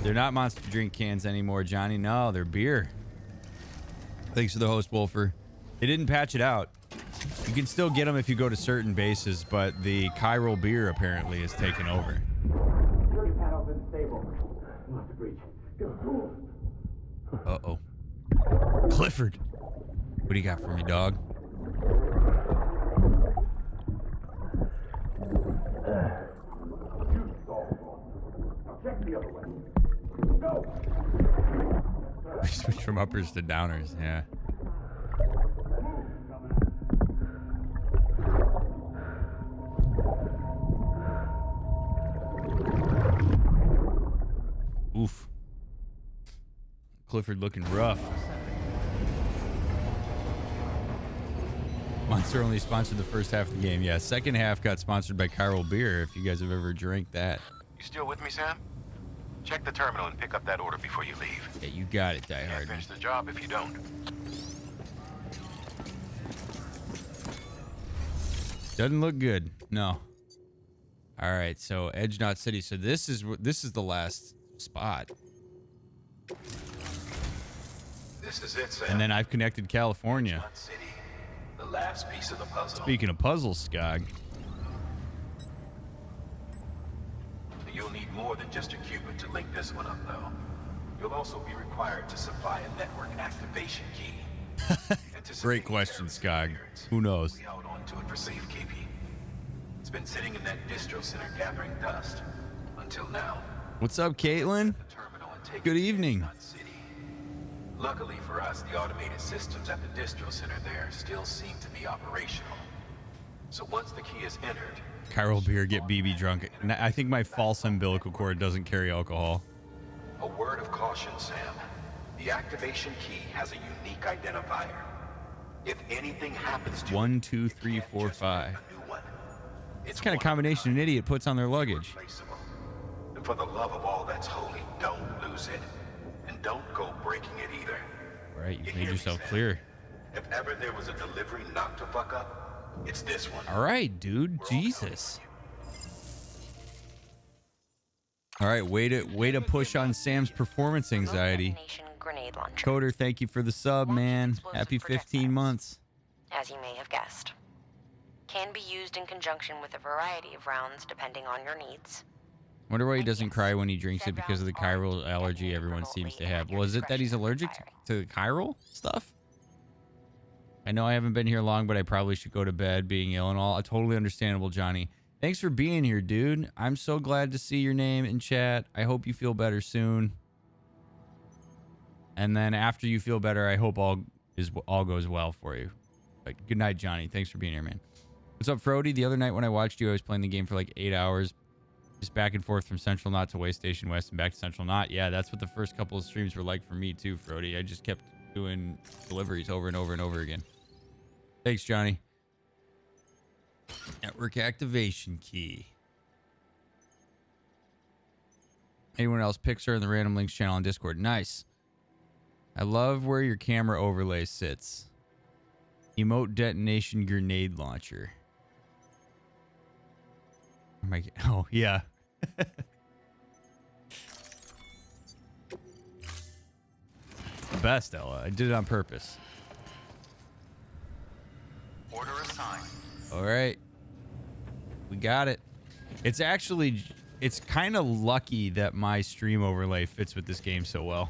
They're not monster drink cans anymore, Johnny. No, they're beer. Thanks for the host, Wolfer. They didn't patch it out. You can still get them if you go to certain bases, but the chiral beer apparently is taken over. Uh-oh. Clifford. What do you got for me, dog? We switch from uppers to downers, yeah. Oof. Clifford looking rough. Monster only sponsored the first half of the game. Yeah, second half got sponsored by Chiral Beer, if you guys have ever drank that. You still with me, Sam? Check the terminal and pick up that order before you leave. Yeah, you got it, Die Hard. Finish the job if you don't. Doesn't look good. No. All right, so Edge Knot City. So this is the last spot. This is it, Sam. And then I've connected California. Knot City, the last piece of the puzzle. Speaking of puzzles, Skog. You'll need more than just a qubit to link this one up, though. You'll also be required to supply a network activation key. Great question, Skog. Who knows? We held on to it for safekeeping. It's been sitting in that distro center gathering dust until now. What's up, Caitlin? Good evening. Luckily for us, the automated systems at the distro center there still seem to be operational. So once the key is entered, Chiral Beer, get BB drunk. I think my false umbilical cord doesn't carry alcohol. A word of caution, Sam. The activation key has a unique identifier. If anything happens to 1, 2, 3, 4, 5. It's kind of combination an idiot puts on their luggage. And for the love of all that's holy, don't lose it. And don't go breaking it either. All right, you've made yourself clear. If ever there was a delivery not to fuck up, it's this one. All right, dude. Jesus. All right, way to push on Sam's performance anxiety. Coder, thank you for the sub, man. Happy 15 months. As you may have guessed. Can be used in conjunction with a variety of rounds depending on your needs. Wonder why he doesn't cry when he drinks it because of the chiral allergy everyone seems to have. Well, is it that he's allergic to the chiral stuff? I know I haven't been here long, but I probably should go to bed being ill and all. Totally understandable, Johnny. Thanks for being here, dude. I'm so glad to see your name in chat. I hope you feel better soon. And then after you feel better, I hope all goes well for you. But good night, Johnny. Thanks for being here, man. What's up, Frody? The other night when I watched you, I was playing the game for like 8 hours. Just back and forth from Central Knot to Way Station West and back to Central Knot. Yeah, that's what the first couple of streams were like for me too, Frody. I just kept doing deliveries over and over and over again. Thanks, Johnny. Network activation key. Anyone else? Pixar in the Random Links channel on Discord. Nice. I love where your camera overlay sits. Emote detonation grenade launcher. Oh, yeah. The best, Ella. I did it on purpose. Order assigned. All right. We got it. It's kind of lucky that my stream overlay fits with this game so well.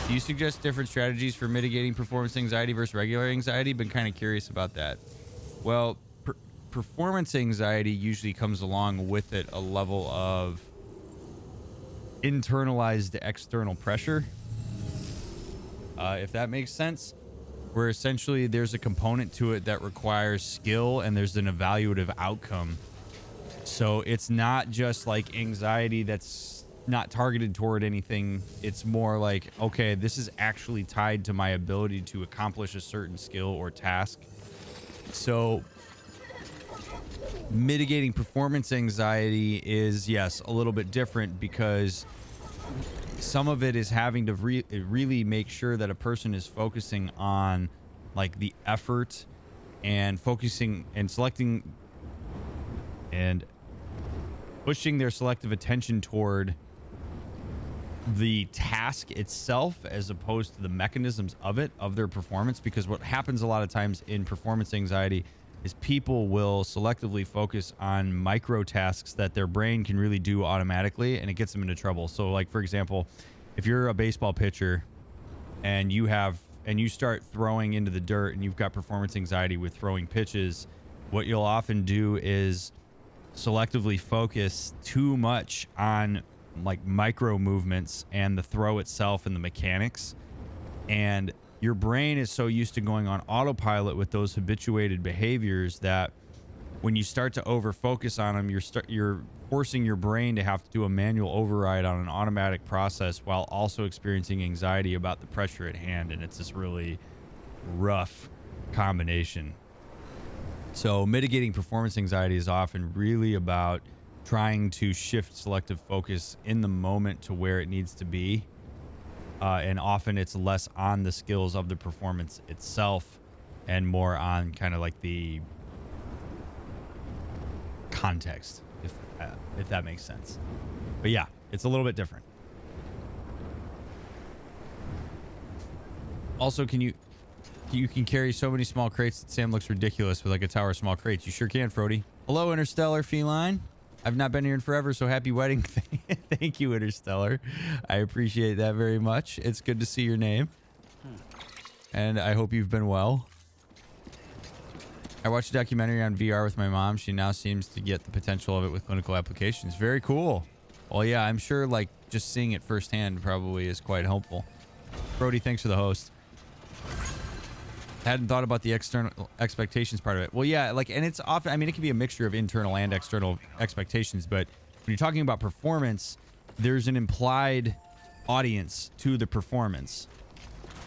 Do you suggest different strategies for mitigating performance anxiety versus regular anxiety? Been kind of curious about that. Well, performance anxiety usually comes along with it a level of internalized external pressure. If that makes sense. Where essentially there's a component to it that requires skill and there's an evaluative outcome. So it's not just like anxiety that's not targeted toward anything. It's more like, okay, this is actually tied to my ability to accomplish a certain skill or task. So mitigating performance anxiety is, yes, a little bit different because some of it is having to really make sure that a person is focusing on like the effort and focusing and selecting and pushing their selective attention toward the task itself as opposed to the mechanisms of it, of their performance. Because what happens a lot of times in performance anxiety is people will selectively focus on micro tasks that their brain can really do automatically, and it gets them into trouble. So like, for example, if you're a baseball pitcher and you start throwing into the dirt and you've got performance anxiety with throwing pitches, what you'll often do is selectively focus too much on like micro movements and the throw itself and the mechanics. And your brain is so used to going on autopilot with those habituated behaviors that when you start to over focus on them, you're forcing your brain to have to do a manual override on an automatic process while also experiencing anxiety about the pressure at hand. And it's this really rough combination. So mitigating performance anxiety is often really about trying to shift selective focus in the moment to where it needs to be. And often it's less on the skills of the performance itself and more on kind of like the context, if that makes sense. But yeah, it's a little bit different. Also, you can carry so many small crates that Sam looks ridiculous with like a tower of small crates. You sure can, Frody. Hello, Interstellar Feline. I've not been here in forever, so happy wedding. Thank you, Interstellar. I appreciate that very much. It's good to see your name. And I hope you've been well. I watched a documentary on VR with my mom. She now seems to get the potential of it with clinical applications. Very cool. Well, yeah, I'm sure like just seeing it firsthand probably is quite helpful. Brody, thanks for the host. Hadn't thought about the external expectations part of it. Well, yeah, like, and it's often, I mean, it can be a mixture of internal and external expectations, but when you're talking about performance, there's an implied audience to the performance.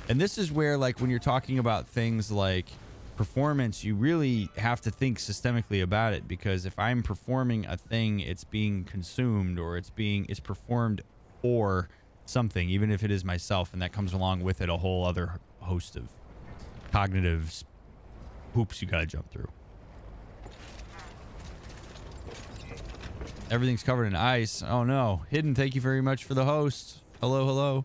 And this is where, like, when you're talking about things like performance, you really have to think systemically about it, because if I'm performing a thing, it's being consumed or it's performed for something, even if it is myself, and that comes along with it a whole other host of cognitive hoops you gotta jump through. Everything's covered in ice. Oh no. Hidden, thank you very much for the host. Hello.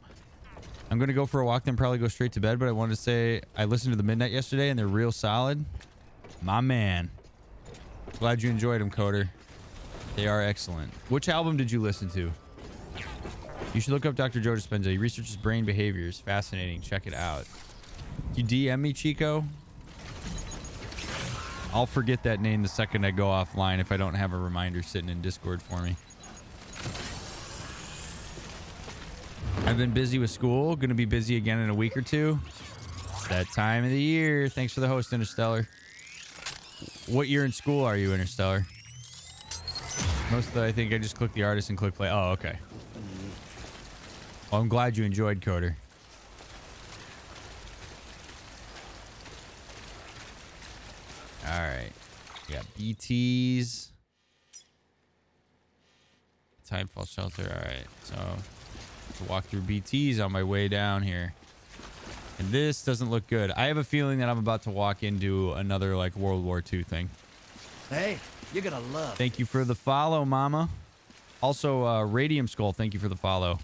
I'm gonna go for a walk, then probably go straight to bed, but I wanted to say I listened to the Midnight yesterday and they're real solid. My man. Glad you enjoyed them, Coder. They are excellent. Which album did you listen to? You should look up Dr. Joe Dispenza. He researches brain behaviors. Fascinating. Check it out. You DM me, Chico? I'll forget that name the second I go offline if I don't have a reminder sitting in Discord for me. I've been busy with school. Gonna be busy again in a week or two. It's that time of the year. Thanks for the host, Interstellar. What year in school are you, Interstellar? I think I just clicked the artist and click play. Oh, okay. Well, I'm glad you enjoyed, Coder. All right, we got BTs. Timefall shelter. All right, so to walk through BTs on my way down here, and this doesn't look good. I have a feeling that I'm about to walk into another like World War II thing. Hey, you're gonna love. Thank you for the follow, Mama. Also, Radium Skull, thank you for the follow.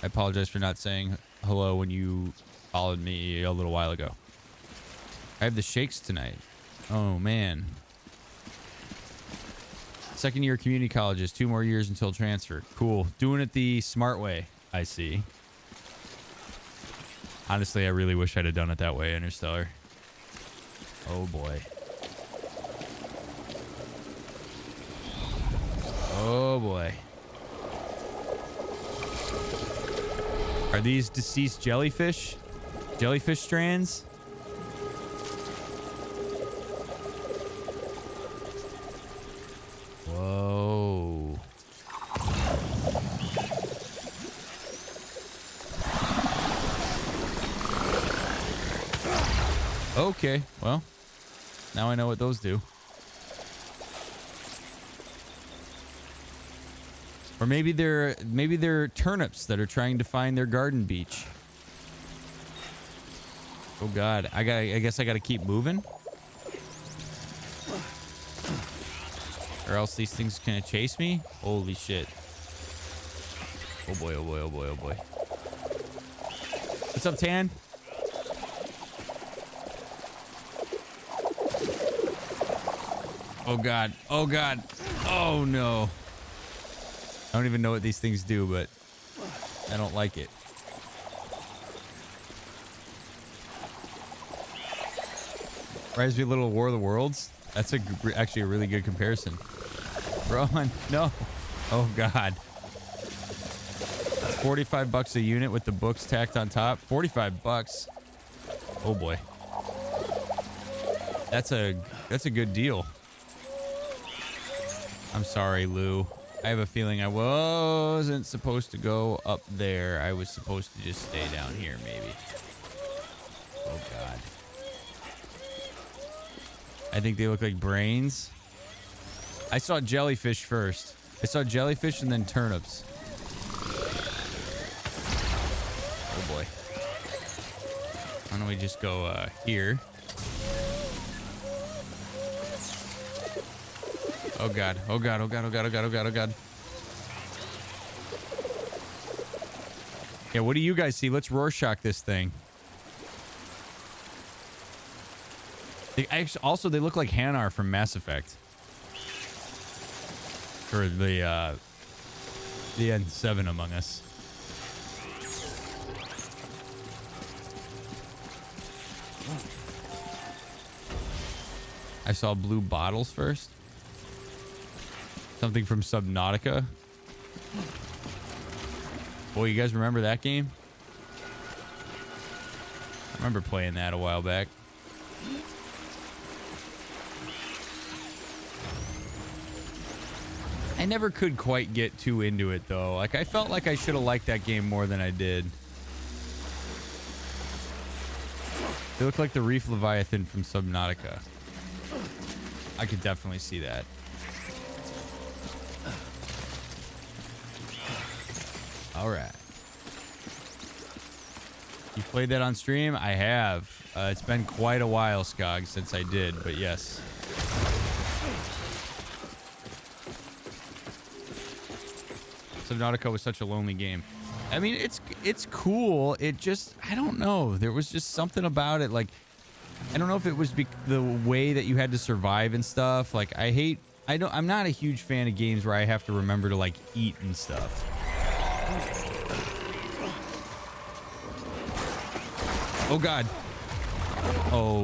I apologize for not saying hello when you followed me a little while ago. I have the shakes tonight. Oh, man. Second year community colleges, 2 more years until transfer. Cool. Doing it the smart way, I see. Honestly, I really wish I'd have done it that way, Interstellar. Oh, boy. Oh, boy. Are these deceased jellyfish? Jellyfish strands? Whoa. Okay, well, now I know what those do. Or maybe they're turnips that are trying to find their garden beach. Oh God, I guess I gotta keep moving. Or else these things can chase me. Holy shit. Oh boy, oh boy, oh boy, oh boy. What's up, Tan? Oh god. Oh god. Oh no. I don't even know what these things do, but I don't like it. Reminds me a little War of the Worlds. That's actually a really good comparison. Rowan, no. Oh god. 45 bucks a unit with the books tacked on top. 45 bucks. Oh boy. That's a good deal. I'm sorry, Lou. I have a feeling I wasn't supposed to go up there. I was supposed to just stay down here, maybe. Oh god. I think they look like brains. I saw jellyfish first. I saw jellyfish and then turnips. Oh boy. Why don't we just go here? Oh god. Oh god. Oh god. Oh god. Oh god. Oh god. Oh god. Yeah, what do you guys see? Let's Rorschach this thing. They actually, also, they look like Hanar from Mass Effect. Or the N7 Among Us. I saw blue bottles first. Something from Subnautica. Boy, you guys remember that game? I remember playing that a while back. I never could quite get too into it, though. Like, I felt like I should have liked that game more than I did. They look like the Reef Leviathan from Subnautica. I could definitely see that. All right. You played that on stream? I have. It's been quite a while, Skog, since I did, but yes. Subnautica was such a lonely game. I mean, it's cool. It just, I don't know. There was just something about it. Like, I don't know if it was the way that you had to survive and stuff. Like, I'm not a huge fan of games where I have to remember to, like, eat and stuff. Oh, God. Oh,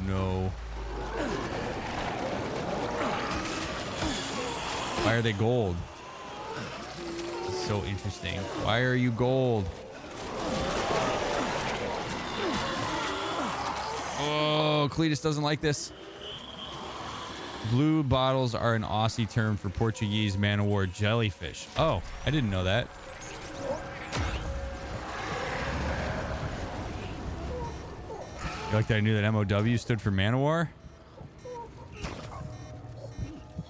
no. Why are they gold? So interesting. Why are you gold? Oh, Cletus doesn't like this. Blue bottles are an Aussie term for Portuguese man-o-war jellyfish. Oh, I didn't know that. You like that I knew that MOW stood for man-o-war?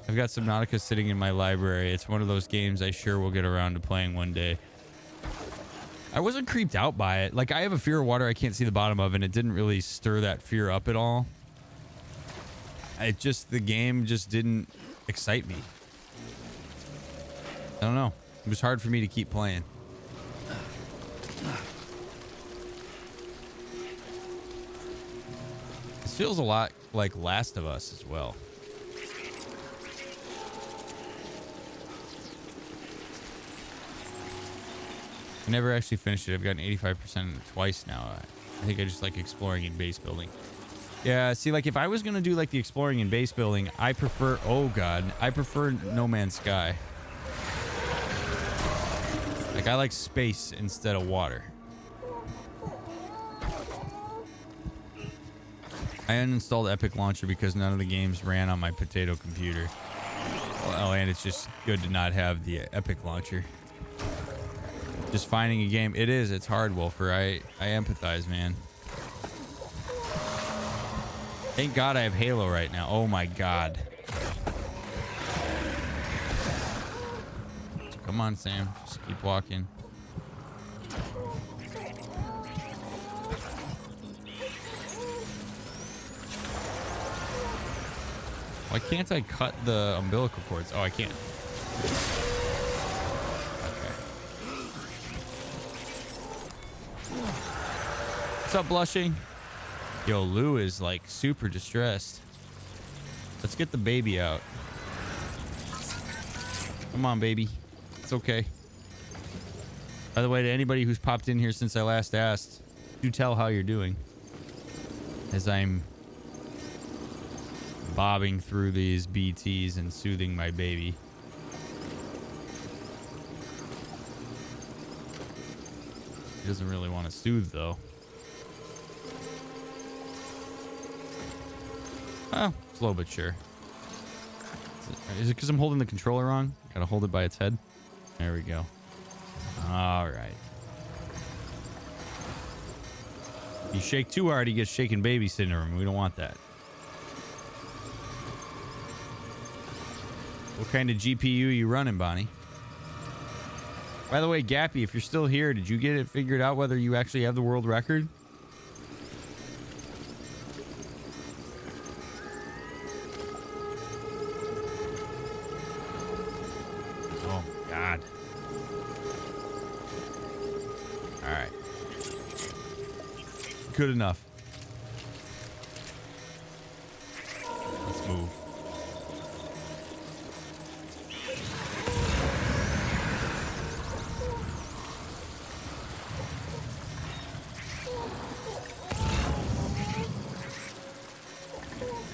I've got Subnautica sitting in my library. It's one of those games I sure will get around to playing one day. I wasn't creeped out by it. Like, I have a fear of water I can't see the bottom of, and it didn't really stir that fear up at all. The game just didn't excite me. I don't know. It was hard for me to keep playing. This feels a lot like Last of Us as well. I never actually finished it. I've gotten 85% twice now. I think I just like exploring and base building. Yeah, see, like, if I was going to do, like, the exploring and base building, I prefer... Oh, God. I prefer No Man's Sky. Like, I like space instead of water. I uninstalled Epic Launcher because none of the games ran on my potato computer. Oh, and it's just good to not have the Epic Launcher. Just finding a game. It is. It's hard, Wolfer. I empathize, man. Thank God I have Halo right now. Oh, my God. Come on, Sam. Just keep walking. Why can't I cut the umbilical cords? Oh, I can't. Okay. What's up, Blushing? Yo, Lou is like super distressed. Let's get the baby out. Come on, baby. It's okay. By the way, to anybody who's popped in here since I last asked, do tell how you're doing. As I'm bobbing through these BTs and soothing my baby. He doesn't really want to soothe, though. Oh, slow but sure. Is it because I'm holding the controller wrong? Gotta hold it by its head. There we go. All right. You shake too hard, he gets shaken baby syndrome. We don't want that. What kind of GPU you running, Bonnie? By the way, Gappy, if you're still here, did you get it figured out whether you actually have the world record? Oh, God. All right. Good enough. Let's move.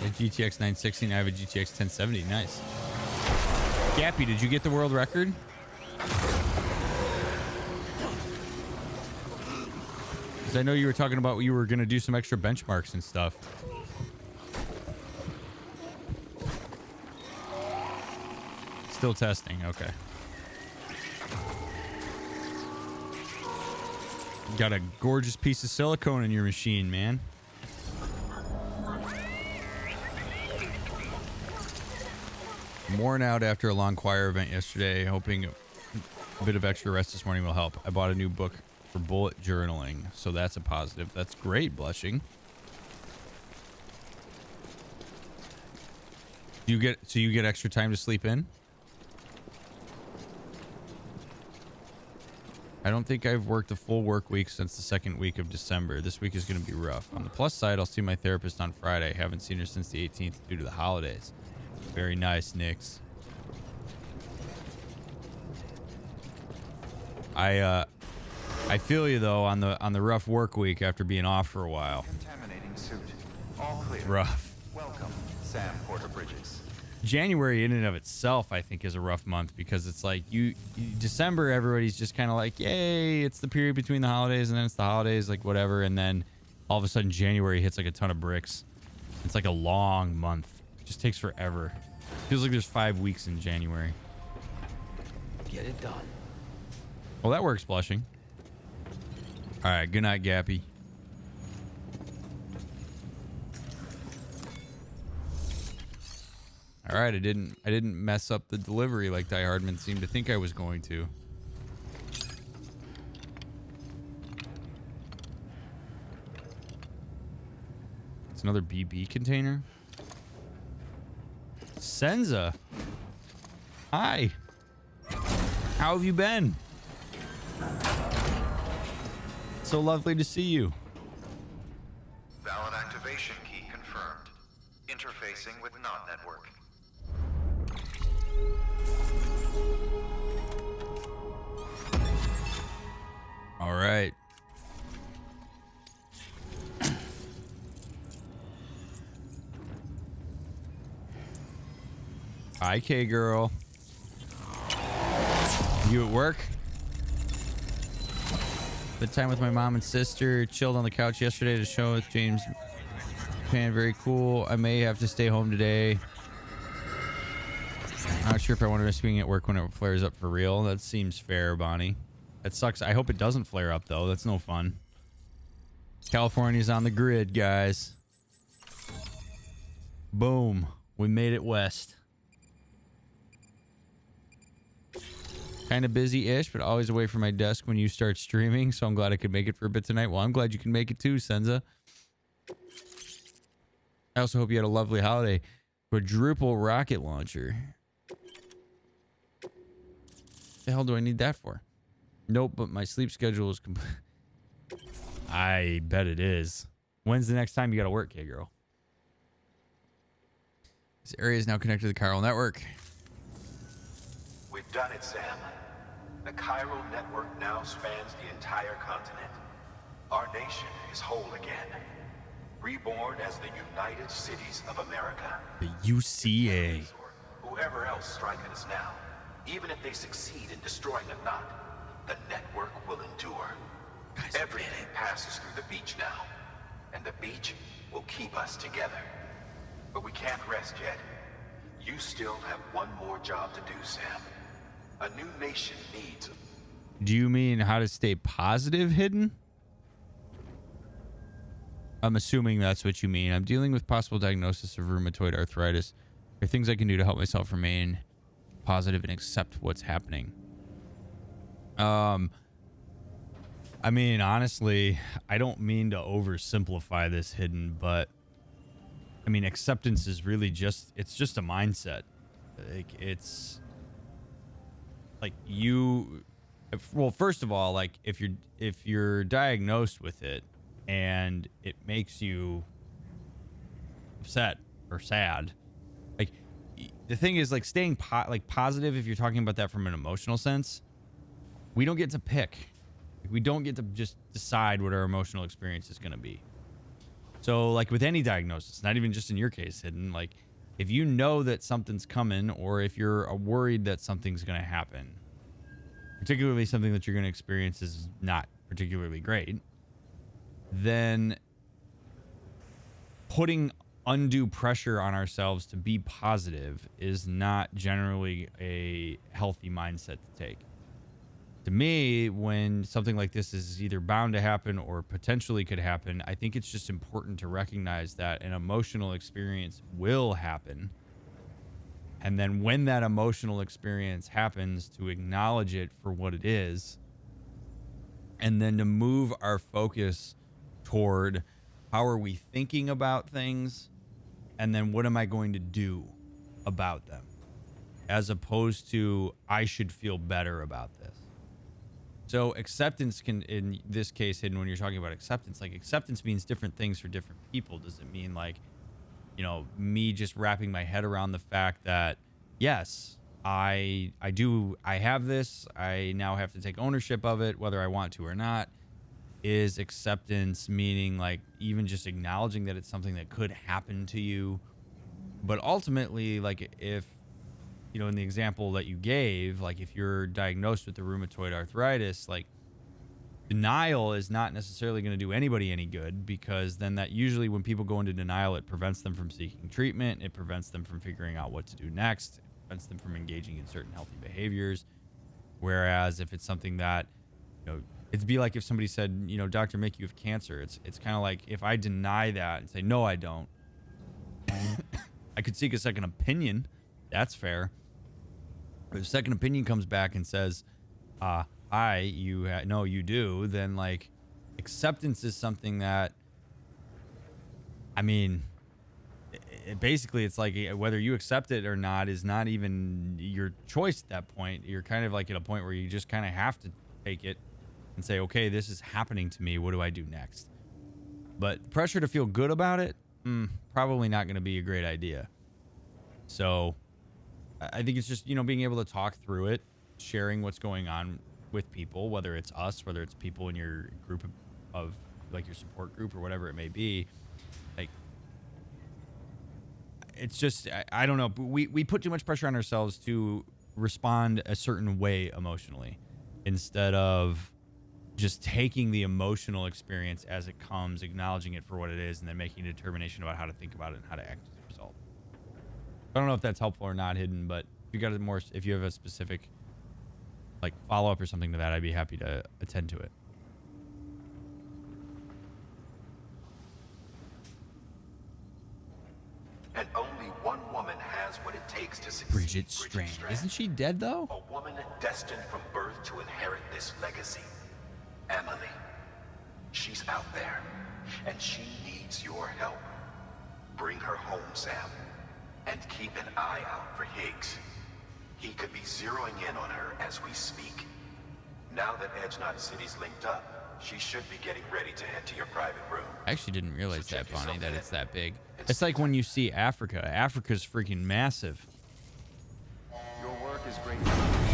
A GTX 960 and I have a GTX 1070. Nice. Gappy, did you get the world record? Because I know you were talking about you were going to do some extra benchmarks and stuff. Still testing. Okay. Got a gorgeous piece of silicone in your machine, man. Worn out after a long choir event yesterday, hoping a bit of extra rest this morning will help. I bought a new book for bullet journaling, so that's a positive. That's great, Blushing. Do you get extra time to sleep in? I don't think I've worked a full work week since the second week of December. This week is going to be rough. On the plus side, I'll see my therapist on Friday. Haven't seen her since the 18th due to the holidays. Very nice, Nix. I feel you though on the rough work week after being off for a while. Contaminating suit. All clear. It's rough. Welcome, Sam Porter Bridges. January in and of itself, I think, is a rough month because it's like December, everybody's just kind of like, yay, it's the period between the holidays, and then it's the holidays, like whatever, and then all of a sudden January hits like a ton of bricks. It's like a long month. Just takes forever. Feels like there's 5 weeks in January. Get it done. Well, that works, Blushing. All right, good night, Gappy. All right, I didn't mess up the delivery like Die Hardman seemed to think I was going to. It's another BB container. Senza. Hi. How have you been? So lovely to see you. Valid activation key confirmed. Interfacing with NOT network. All right. Hi, K girl. You at work? Spent time with my mom and sister. Chilled on the couch yesterday to show with James Pan. Very cool. I may have to stay home today. Not sure if I want to risk being at work when it flares up for real. That seems fair, Bonnie. That sucks. I hope it doesn't flare up, though. That's no fun. California's on the grid, guys. Boom. We made it west. Kind of busy-ish, but always away from my desk when you start streaming, so I'm glad I could make it for a bit tonight. Well, I'm glad you can make it too, Senza. I also hope you had a lovely holiday. Quadruple rocket launcher. The hell do I need that for? Nope, but my sleep schedule is complete. I bet it is. When's the next time you gotta work, K-Girl? This area is now connected to the chiral network. We've done it, Sam. The chiral network now spans the entire continent. Our nation is whole again. Reborn as the United Cities of America. The UCA. Whoever else striking us now, even if they succeed in destroying the knot, the network will endure. Everything passes through the beach now, and the beach will keep us together. But we can't rest yet. You still have one more job to do, Sam. A new nation needs... Do you mean how to stay positive, Hidden? I'm assuming that's what you mean. I'm dealing with possible diagnosis of rheumatoid arthritis. There are things I can do to help myself remain positive and accept what's happening. I mean, honestly, I don't mean to oversimplify this, Hidden, but I mean, acceptance is really just, it's just a mindset. Like, it's like well, first of all, like if you're diagnosed with it and it makes you upset or sad, like the thing is, like staying positive, if you're talking about that from an emotional sense, we don't get to pick. We don't get to just decide what our emotional experience is going to be. So like with any diagnosis, not even just in your case, Hidden, like if you know that something's coming, or if you're worried that something's going to happen, particularly something that you're going to experience is not particularly great, then putting undue pressure on ourselves to be positive is not generally a healthy mindset to take. To me, when something like this is either bound to happen or potentially could happen, I think it's just important to recognize that an emotional experience will happen. And then when that emotional experience happens, to acknowledge it for what it is, and then to move our focus toward how are we thinking about things, and then what am I going to do about them, as opposed to I should feel better about this. So acceptance can, in this case, Hidden, when you're talking about acceptance, like acceptance means different things for different people. Does it mean like, you know, me just wrapping my head around the fact that, yes, I have this, I now have to take ownership of it, whether I want to or not? Is acceptance meaning like even just acknowledging that it's something that could happen to you? But ultimately, like if, you know, in the example that you gave, like if you're diagnosed with the rheumatoid arthritis, like denial is not necessarily going to do anybody any good, because then that usually when people go into denial, it prevents them from seeking treatment. It prevents them from figuring out what to do next. It prevents them from engaging in certain healthy behaviors. Whereas if it's something that, you know, it'd be like if somebody said, you know, Dr. Mick, you have cancer. It's kind of like if I deny that and say, no, I don't, I could seek a second opinion. That's fair. If a second opinion comes back and says, no, you do, then like acceptance is something that, I mean, basically it's like whether you accept it or not is not even your choice at that point. You're kind of like at a point where you just kind of have to take it and say, okay, this is happening to me. What do I do next? But pressure to feel good about it, probably not going to be a great idea. So I think it's just, you know, being able to talk through it, sharing what's going on with people, whether it's us, whether it's people in your group of like your support group or whatever it may be. Like, it's just, I don't know. We put too much pressure on ourselves to respond a certain way emotionally, instead of just taking the emotional experience as it comes, acknowledging it for what it is, and then making a determination about how to think about it and how to act as a result. I don't know if that's helpful or not, Hidden, but if you have a specific like follow-up or something to that, I'd be happy to attend to it. And only one woman has what it takes to succeed. Bridget Strand. Isn't she dead though? A woman destined from birth to inherit this legacy. Emily. She's out there, and she needs your help. Bring her home, Sam. And keep an eye out for Higgs. He could be zeroing in on her as we speak. Now that Edge Knot City's linked up, she should be getting ready to head to your private room. I actually didn't realize So check that, Bonnie, yourself that in. it's that big. It's like when you see Africa. Africa's freaking massive, Your work is great.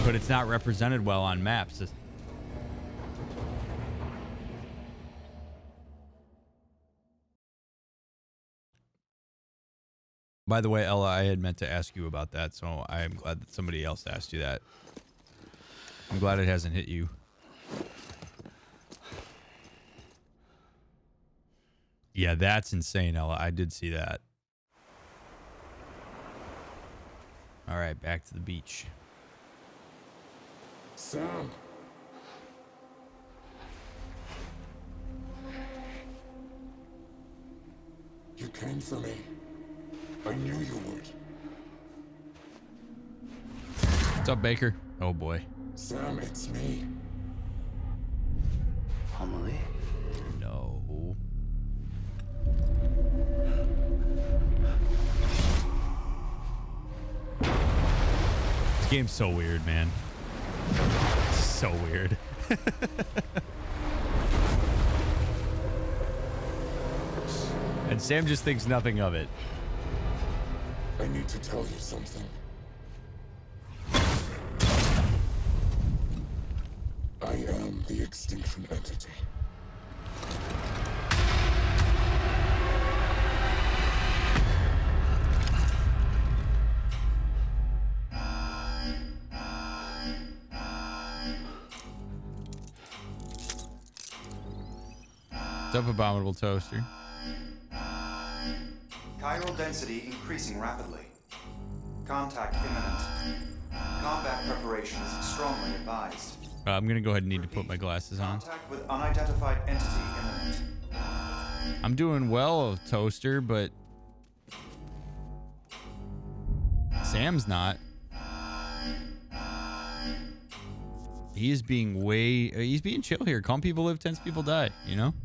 but it's not represented well on maps. By the way, Ella, I had meant to ask you about that, so I am glad that somebody else asked you that. I'm glad it hasn't hit you. Yeah, that's insane, Ella. I did see that. All right, back to the beach. Sam. You came for me. I knew you would. What's up, Baker? Oh, boy. Sam, it's me. Amelie? No. This game's so weird, man. It's so weird. And Sam just thinks nothing of it. I need to tell you something. I am the Extinction entity. What's up, Abominable Toaster? Chiral density increasing rapidly. Contact imminent. Combat preparations strongly advised. I'm gonna go ahead and need to put my glasses on. Contact with unidentified entity imminent. I'm doing well, Toaster, but Sam's not. He is being he's being chill here. Calm people live, tense people die, you know?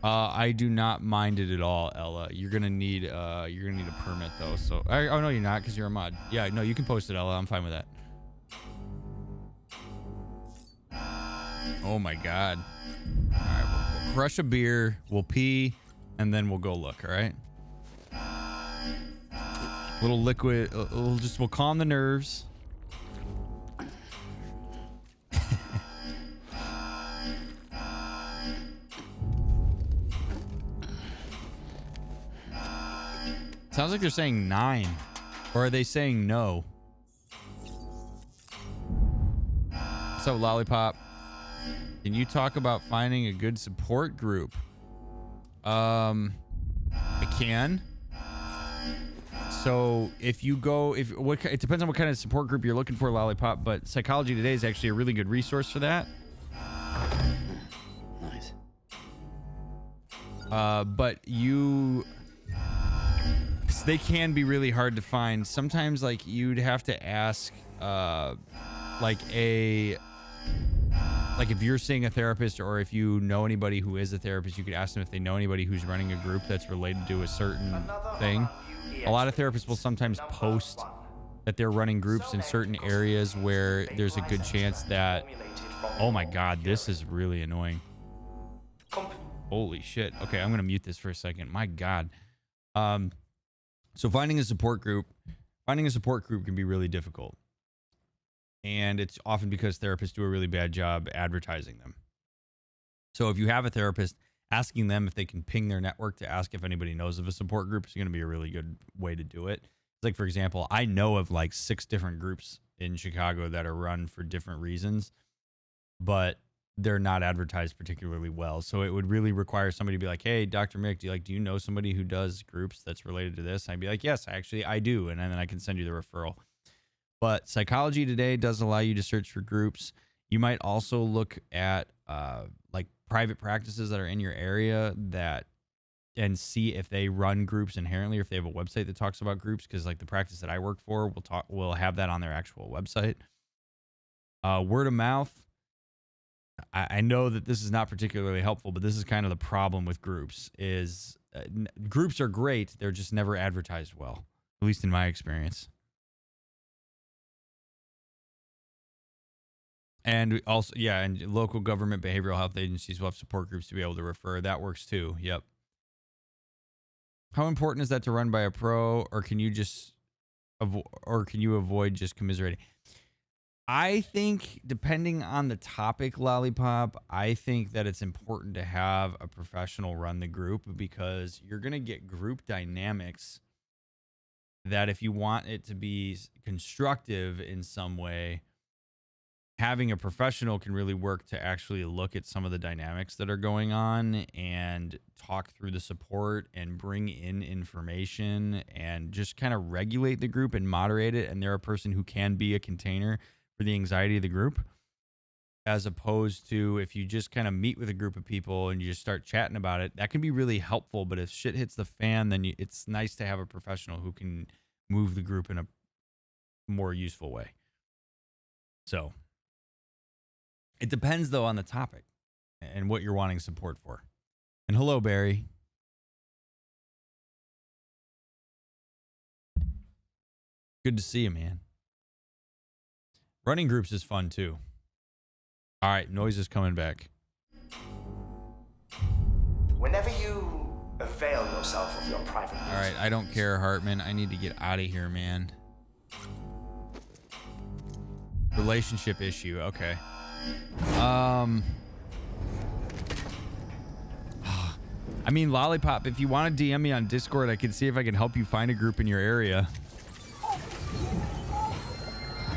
I do not mind it at all, Ella. You're gonna need a permit though. So oh no, you're not, because you're a mod. Yeah, no, you can post it, Ella. I'm fine with that. Oh my god. All right, we'll crush a beer, we'll pee, and then we'll go look. All right. Little liquid. We'll calm the nerves. Sounds like they're saying 9. Or are they saying no? What's up, Lollipop? Can you talk about finding a good support group? I can. So if you go, it depends on what kind of support group you're looking for, Lollipop, but Psychology Today is actually a really good resource for that. Nice. But they can be really hard to find. Sometimes, like, you'd have to ask, like if you're seeing a therapist, or if you know anybody who is a therapist, you could ask them if they know anybody who's running a group that's related to a certain thing. A lot of therapists will sometimes post that they're running groups in certain areas where there's a good chance that, oh my god, this is really annoying. Holy shit. Okay, I'm gonna mute this for a second. My god. So finding a support group can be really difficult. And it's often because therapists do a really bad job advertising them. So if you have a therapist, asking them if they can ping their network to ask if anybody knows of a support group is going to be a really good way to do it. Like, for example, I know of like 6 different groups in Chicago that are run for different reasons, but they're not advertised particularly well. So it would really require somebody to be like, hey, Dr. Mick, do you know somebody who does groups that's related to this? And I'd be like, yes, actually I do. And then I can send you the referral. But Psychology Today does allow you to search for groups. You might also look at like private practices that are in your area and see if they run groups inherently, or if they have a website that talks about groups. Because like the practice that I work for will have that on their actual website. Word of mouth. I know that this is not particularly helpful, but this is kind of the problem with groups is groups are great. They're just never advertised well, at least in my experience. And also, yeah, and local government behavioral health agencies will have support groups to be able to refer. That works too. Yep. How important is that to run by a pro, or can you just avoid just commiserating? I think, depending on the topic, Lollipop, I think that it's important to have a professional run the group, because you're going to get group dynamics that, if you want it to be constructive in some way, having a professional can really work to actually look at some of the dynamics that are going on and talk through the support and bring in information and just kind of regulate the group and moderate it. And they're a person who can be a container for the anxiety of the group, as opposed to if you just kind of meet with a group of people and you just start chatting about it. That can be really helpful, but if shit hits the fan, then it's nice to have a professional who can move the group in a more useful way. So it depends, though, on the topic and what you're wanting support for. And hello, Barry. Good to see you, man. Running groups is fun, too. All right, noise is coming back. Whenever you avail yourself of your private... All right, I don't care, Hartman. I need to get out of here, man. Relationship issue. Okay. I mean, Lollipop, if you want to DM me on Discord, I can see if I can help you find a group in your area.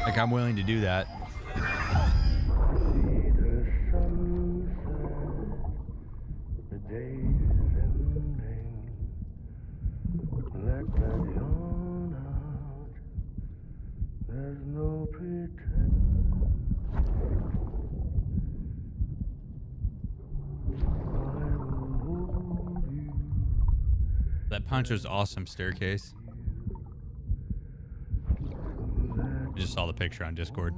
Like, I'm willing to do that. That Poncho's awesome staircase. I just saw the picture on Discord.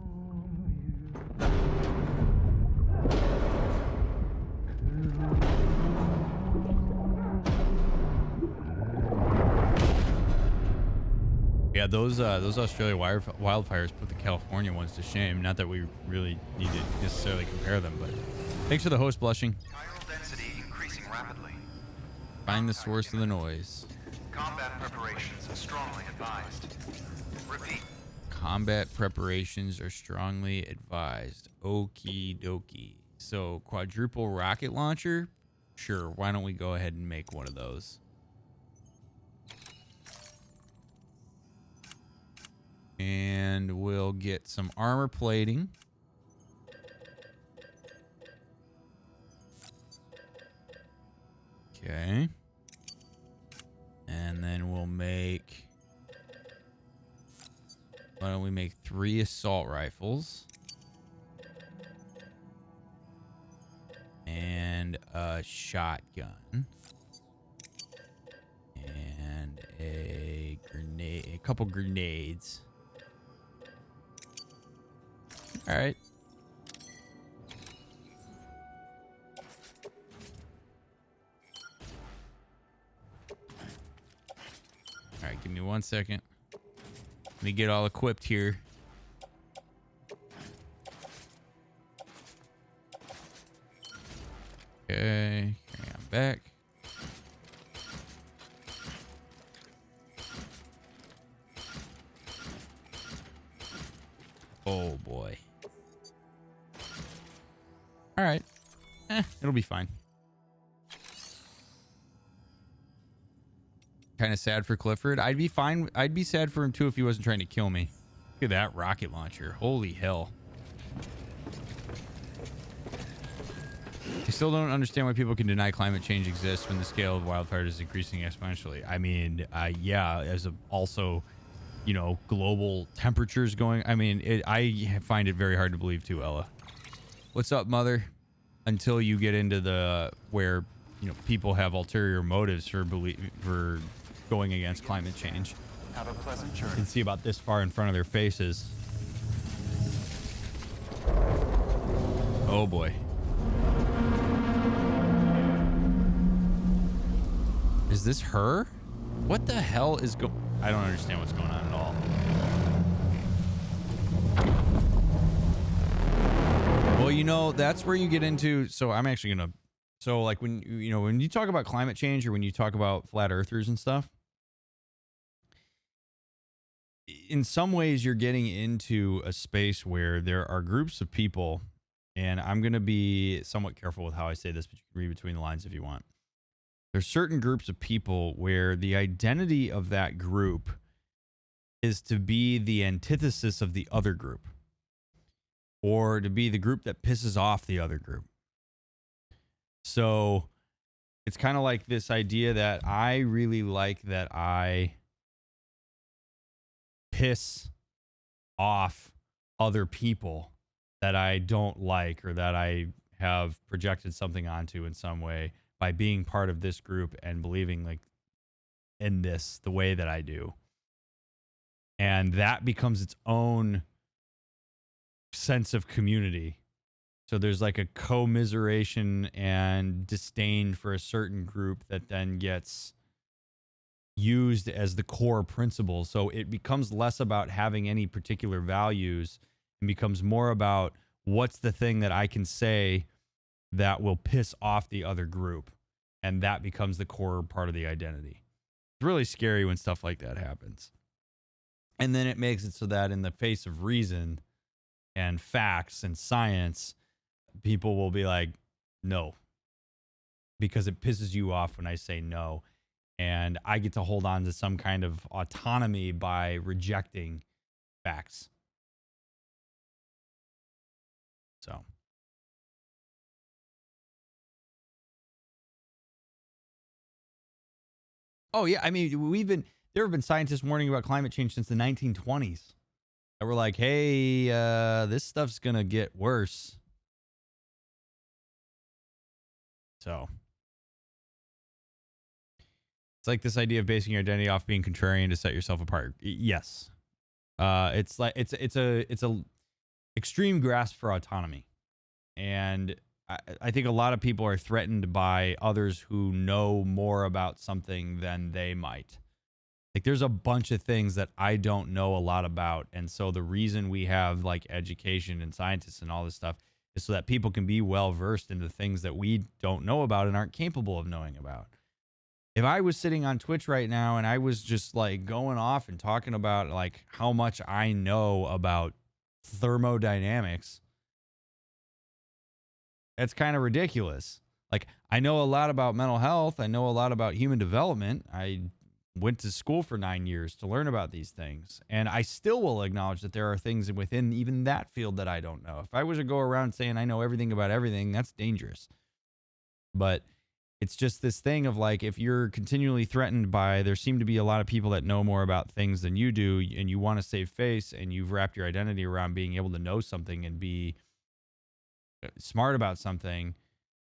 Yeah, those Australia wildfires put the California ones to shame. Not that we really need to necessarily compare them, but thanks for the host, Blushing. Viral density increasing rapidly. Find the source of the noise. Combat preparations are strongly advised. Repeat. Combat preparations are strongly advised. Okie dokie. So, quadruple rocket launcher? Sure, why don't we go ahead and make one of those? And we'll get some armor plating. Okay. And then we'll make... Why don't we make 3 assault rifles? And a shotgun. And a grenade, a couple grenades. All right. All right, give me 1 second. Let me get all equipped here. Okay, carry on back. Oh boy. All right. It'll be fine. Kind of sad for Clifford. I'd be fine. I'd be sad for him too if he wasn't trying to kill me. Look at that rocket launcher. Holy hell. I still don't understand why people can deny climate change exists when the scale of wildfires is increasing exponentially. I mean, yeah, also, you know, global temperatures going. I mean, I find it very hard to believe too, Ella. What's up, mother? Until you get into the where, you know, people have ulterior motives for going against climate change. Have a pleasant journey. You can see about this far in front of their faces. Oh boy. Is this her? What the hell is I don't understand what's going on at all. Well, you know, that's where you get into, so I'm actually gonna, so like when, you know, when you talk about climate change or when you talk about flat earthers and stuff, in some ways you're getting into a space where there are groups of people, and I'm going to be somewhat careful with how I say this, but you can read between the lines if you want. There's certain groups of people where the identity of that group is to be the antithesis of the other group, or to be the group that pisses off the other group. So it's kind of like this idea that I really like that I piss off other people that I don't like, or that I have projected something onto in some way by being part of this group and believing like in this the way that I do. And that becomes its own sense of community. So there's like a commiseration and disdain for a certain group that then gets used as the core principle. So it becomes less about having any particular values and becomes more about what's the thing that I can say that will piss off the other group. And that becomes the core part of the identity. It's really scary when stuff like that happens. And then it makes it so that in the face of reason and facts and science, people will be like, no, because it pisses you off when I say no. And I get to hold on to some kind of autonomy by rejecting facts. So. Oh, yeah. I mean, there have been scientists warning about climate change since the 1920s. That were like, hey, this stuff's going to get worse. So. It's like this idea of basing your identity off being contrarian to set yourself apart. Yes. It's like, it's a extreme grasp for autonomy. And I think a lot of people are threatened by others who know more about something than they might. Like there's a bunch of things that I don't know a lot about. And so the reason we have like education and scientists and all this stuff is so that people can be well versed in the things that we don't know about and aren't capable of knowing about. If I was sitting on Twitch right now and I was just like going off and talking about like how much I know about thermodynamics, that's kind of ridiculous. Like I know a lot about mental health. I know a lot about human development. I went to school for 9 years to learn about these things. And I still will acknowledge that there are things within even that field that I don't know. If I was to go around saying I know everything about everything, that's dangerous. But it's just this thing of like, if you're continually threatened by, there seem to be a lot of people that know more about things than you do, and you want to save face, and you've wrapped your identity around being able to know something and be smart about something,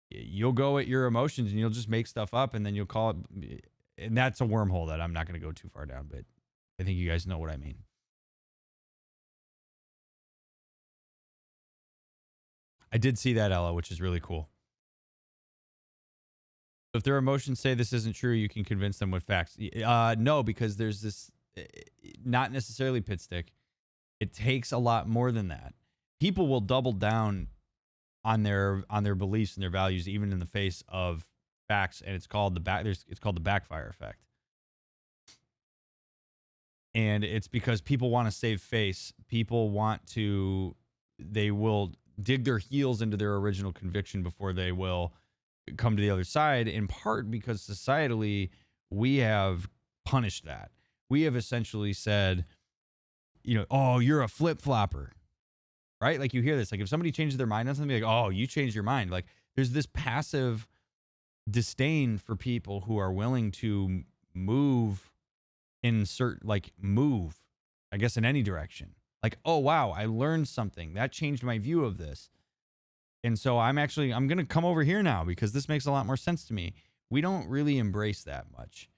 you'll go at your emotions and you'll just make stuff up, and then you'll call it, and that's a wormhole that I'm not going to go too far down, but I think you guys know what I mean. I did see that, Ella, which is really cool. If their emotions say this isn't true, you can convince them with facts. No, because there's this, not necessarily pit stick. It takes a lot more than that. People will double down on their beliefs and their values, even in the face of facts, and it's called the backfire effect. And it's because people want to save face. People they will dig their heels into their original conviction before they will come to the other side, in part because societally we have punished that. We have essentially said, oh, you're a flip-flopper, right? Like you hear this, like if somebody changes their mind on something, like, oh, you changed your mind. Like there's this passive disdain for people who are willing to move in I guess in any direction. Like, oh, wow, I learned something. That changed my view of this. And so I'm going to come over here now because this makes a lot more sense to me. We don't really embrace that much.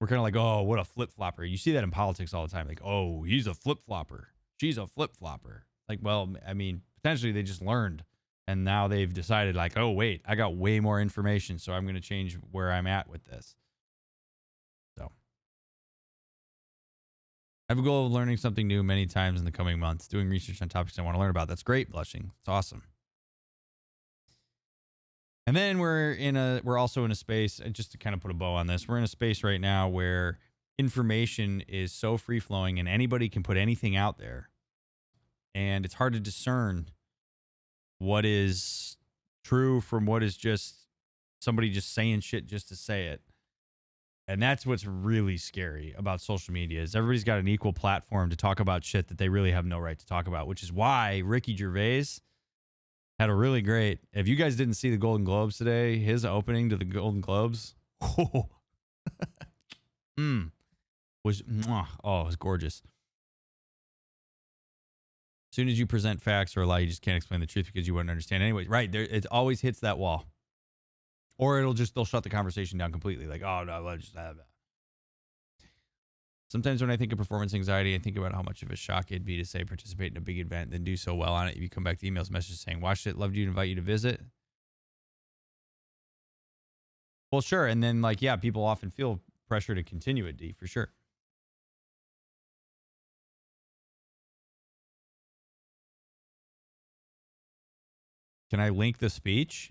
We're kind of like, oh, what a flip-flopper. You see that in politics all the time. Like, oh, he's a flip-flopper. She's a flip-flopper. Like, well, I mean, potentially they just learned. And now they've decided like, oh, wait, I got way more information. So I'm going to change where I'm at with this. I have a goal of learning something new many times in the coming months, doing research on topics I want to learn about. That's great, Blushing. It's awesome. And then we're also in a space, just to kind of put a bow on this, we're in a space right now where information is so free flowing and anybody can put anything out there. And it's hard to discern what is true from what is just somebody just saying shit just to say it. And that's what's really scary about social media is everybody's got an equal platform to talk about shit that they really have no right to talk about, which is why Ricky Gervais had a really great, if you guys didn't see the Golden Globes today, his opening to the Golden Globes, it was gorgeous. As soon as you present facts or a lie, you just can't explain the truth because you wouldn't understand anyway. Right, it always hits that wall. Or they'll shut the conversation down completely. Like, oh, no, let's just have that. Sometimes when I think of performance anxiety, I think about how much of a shock it'd be to, say, participate in a big event, then do so well on it. If you come back to emails, messages saying, watched it, loved you, invite you to visit. Well, sure. And then, like, yeah, people often feel pressure to continue it, D, for sure. Can I link the speech?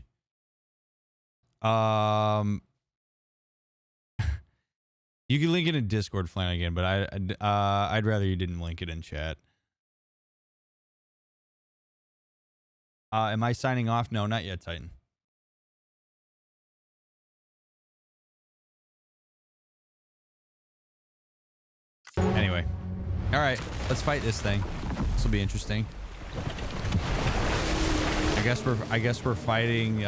You can link it in Discord, Flanagan, but I'd rather you didn't link it in chat. Am I signing off? No, not yet, Titan. Anyway, all right, let's fight this thing. This will be interesting. I guess we're fighting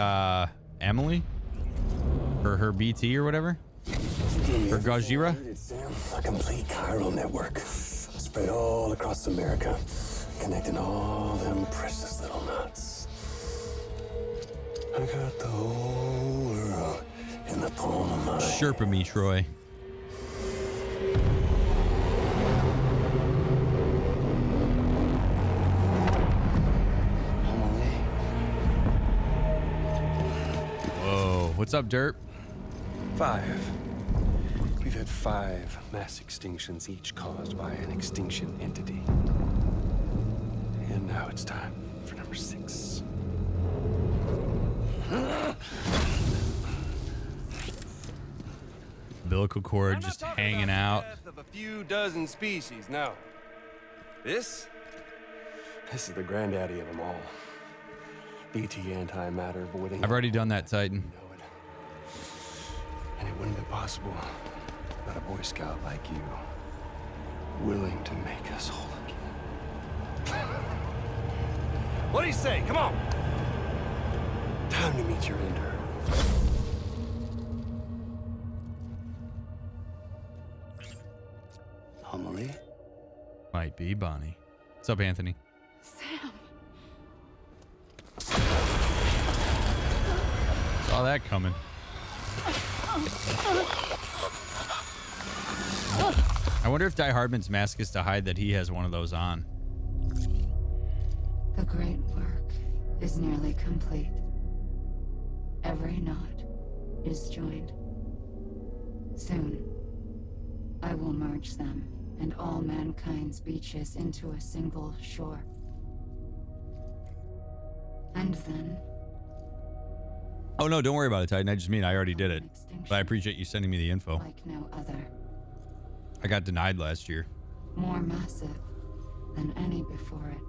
Emily or her BT or whatever. Or Gajira? A complete chiral network spread all across America, connecting all them precious little knots. I got the whole world in the palm of my hand. Sherpa me, Troy. Whoa, what's up, Dirt? 5. We've had 5 mass extinctions, each caused by an extinction entity. And now it's time for number 6. Umbilical cord just hanging out. Of a few dozen species. No. This is the granddaddy of them all. BT antimatter voiding. I've already done that, Titan. You know it. And it wouldn't be possible without a Boy Scout like you, willing to make us whole again. What do you say? Come on! Time to meet your ender. Amelie? Might be Bonnie. What's up, Anthony? Sam. Saw that coming. I wonder if Die Hardman's mask is to hide that he has one of those on. The great work is nearly complete. Every knot is joined. Soon, I will merge them and all mankind's beaches into a single shore. And then... Oh, no, don't worry about it, Titan. I just mean I already did it. But I appreciate you sending me the info. Like no other. I got denied last year. More massive than any before it.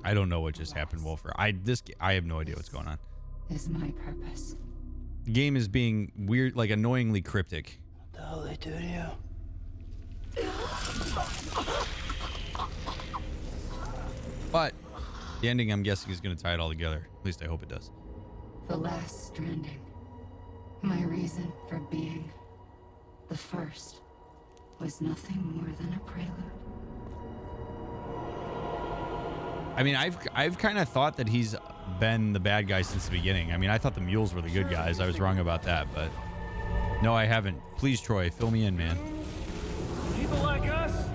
I don't know what just happened, Wolfer. I have no idea what's going on. Is my purpose. The game is being weird, like annoyingly cryptic. What the hell they do to you? But the ending, I'm guessing, is going to tie it all together. At least I hope it does. The last stranding. My reason for being. The first was nothing more than a prelude. I mean, I've kind of thought that he's been the bad guy since the beginning. I mean, I thought the mules were the good guys. I was wrong about that, but no, I haven't. Please, Troy, fill me in, man. People like us?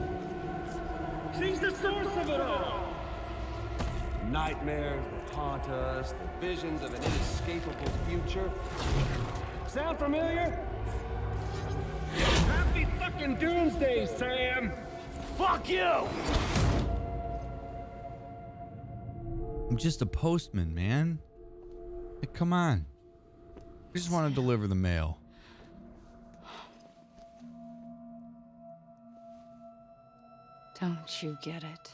She's the source of it all. Nightmares that haunt us, the visions of an inescapable future. Sound familiar? Happy fucking doomsday, Sam! Fuck you! I'm just a postman, man. Like, come on. I just want to deliver the mail. Don't you get it?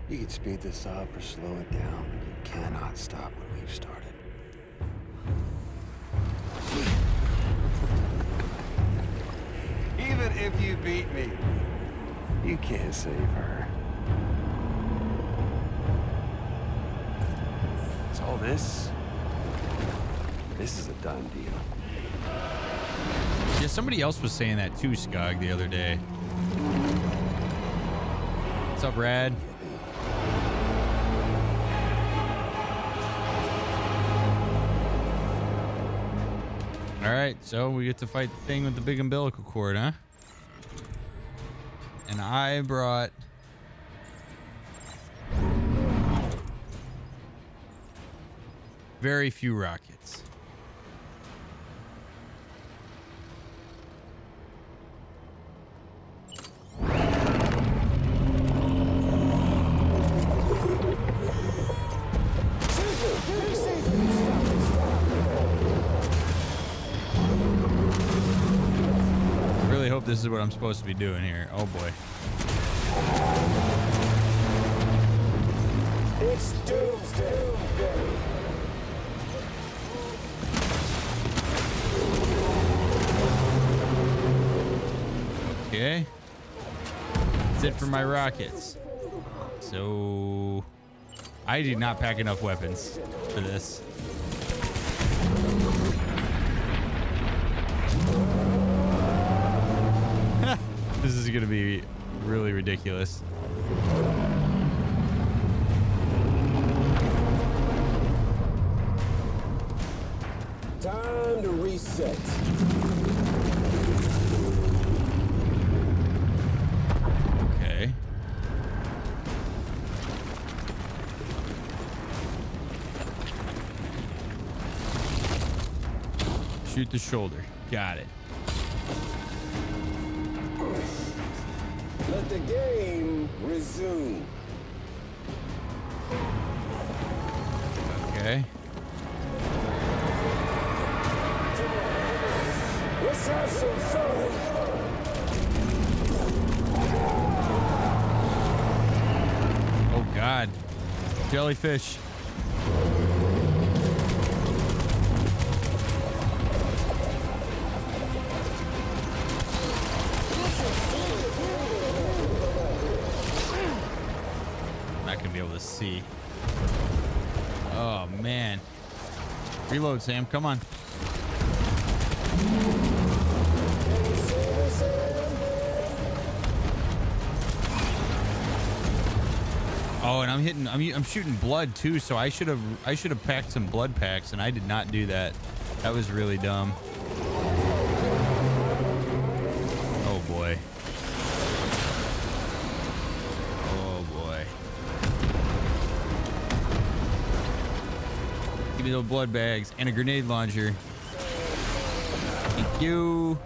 You can speed this up or slow it down, but you cannot stop what we've started. Even if you beat me, you can't save her. So all this is a done deal. Yeah, somebody else was saying that too, Skog, the other day. What's up, Brad? All right, so we get to fight the thing with the big umbilical cord, huh? And I brought very few rockets. Really hope this is what I'm supposed to be doing here. Oh boy. It's doomsday. Okay. That's it for my rockets. So I did not pack enough weapons for this. This is gonna be really ridiculous. Time to reset. Okay. Shoot the shoulder. Got it. Let the game resume. Okay. Let's have some fun. Oh God. Jellyfish. Not gonna be able to see. Oh man. Reload, Sam. Come on. Oh, and I'm shooting blood too, so I should have packed some blood packs, and I did not do that. That was really dumb. Oh boy. Oh boy. Give me those blood bags and a grenade launcher. Thank you.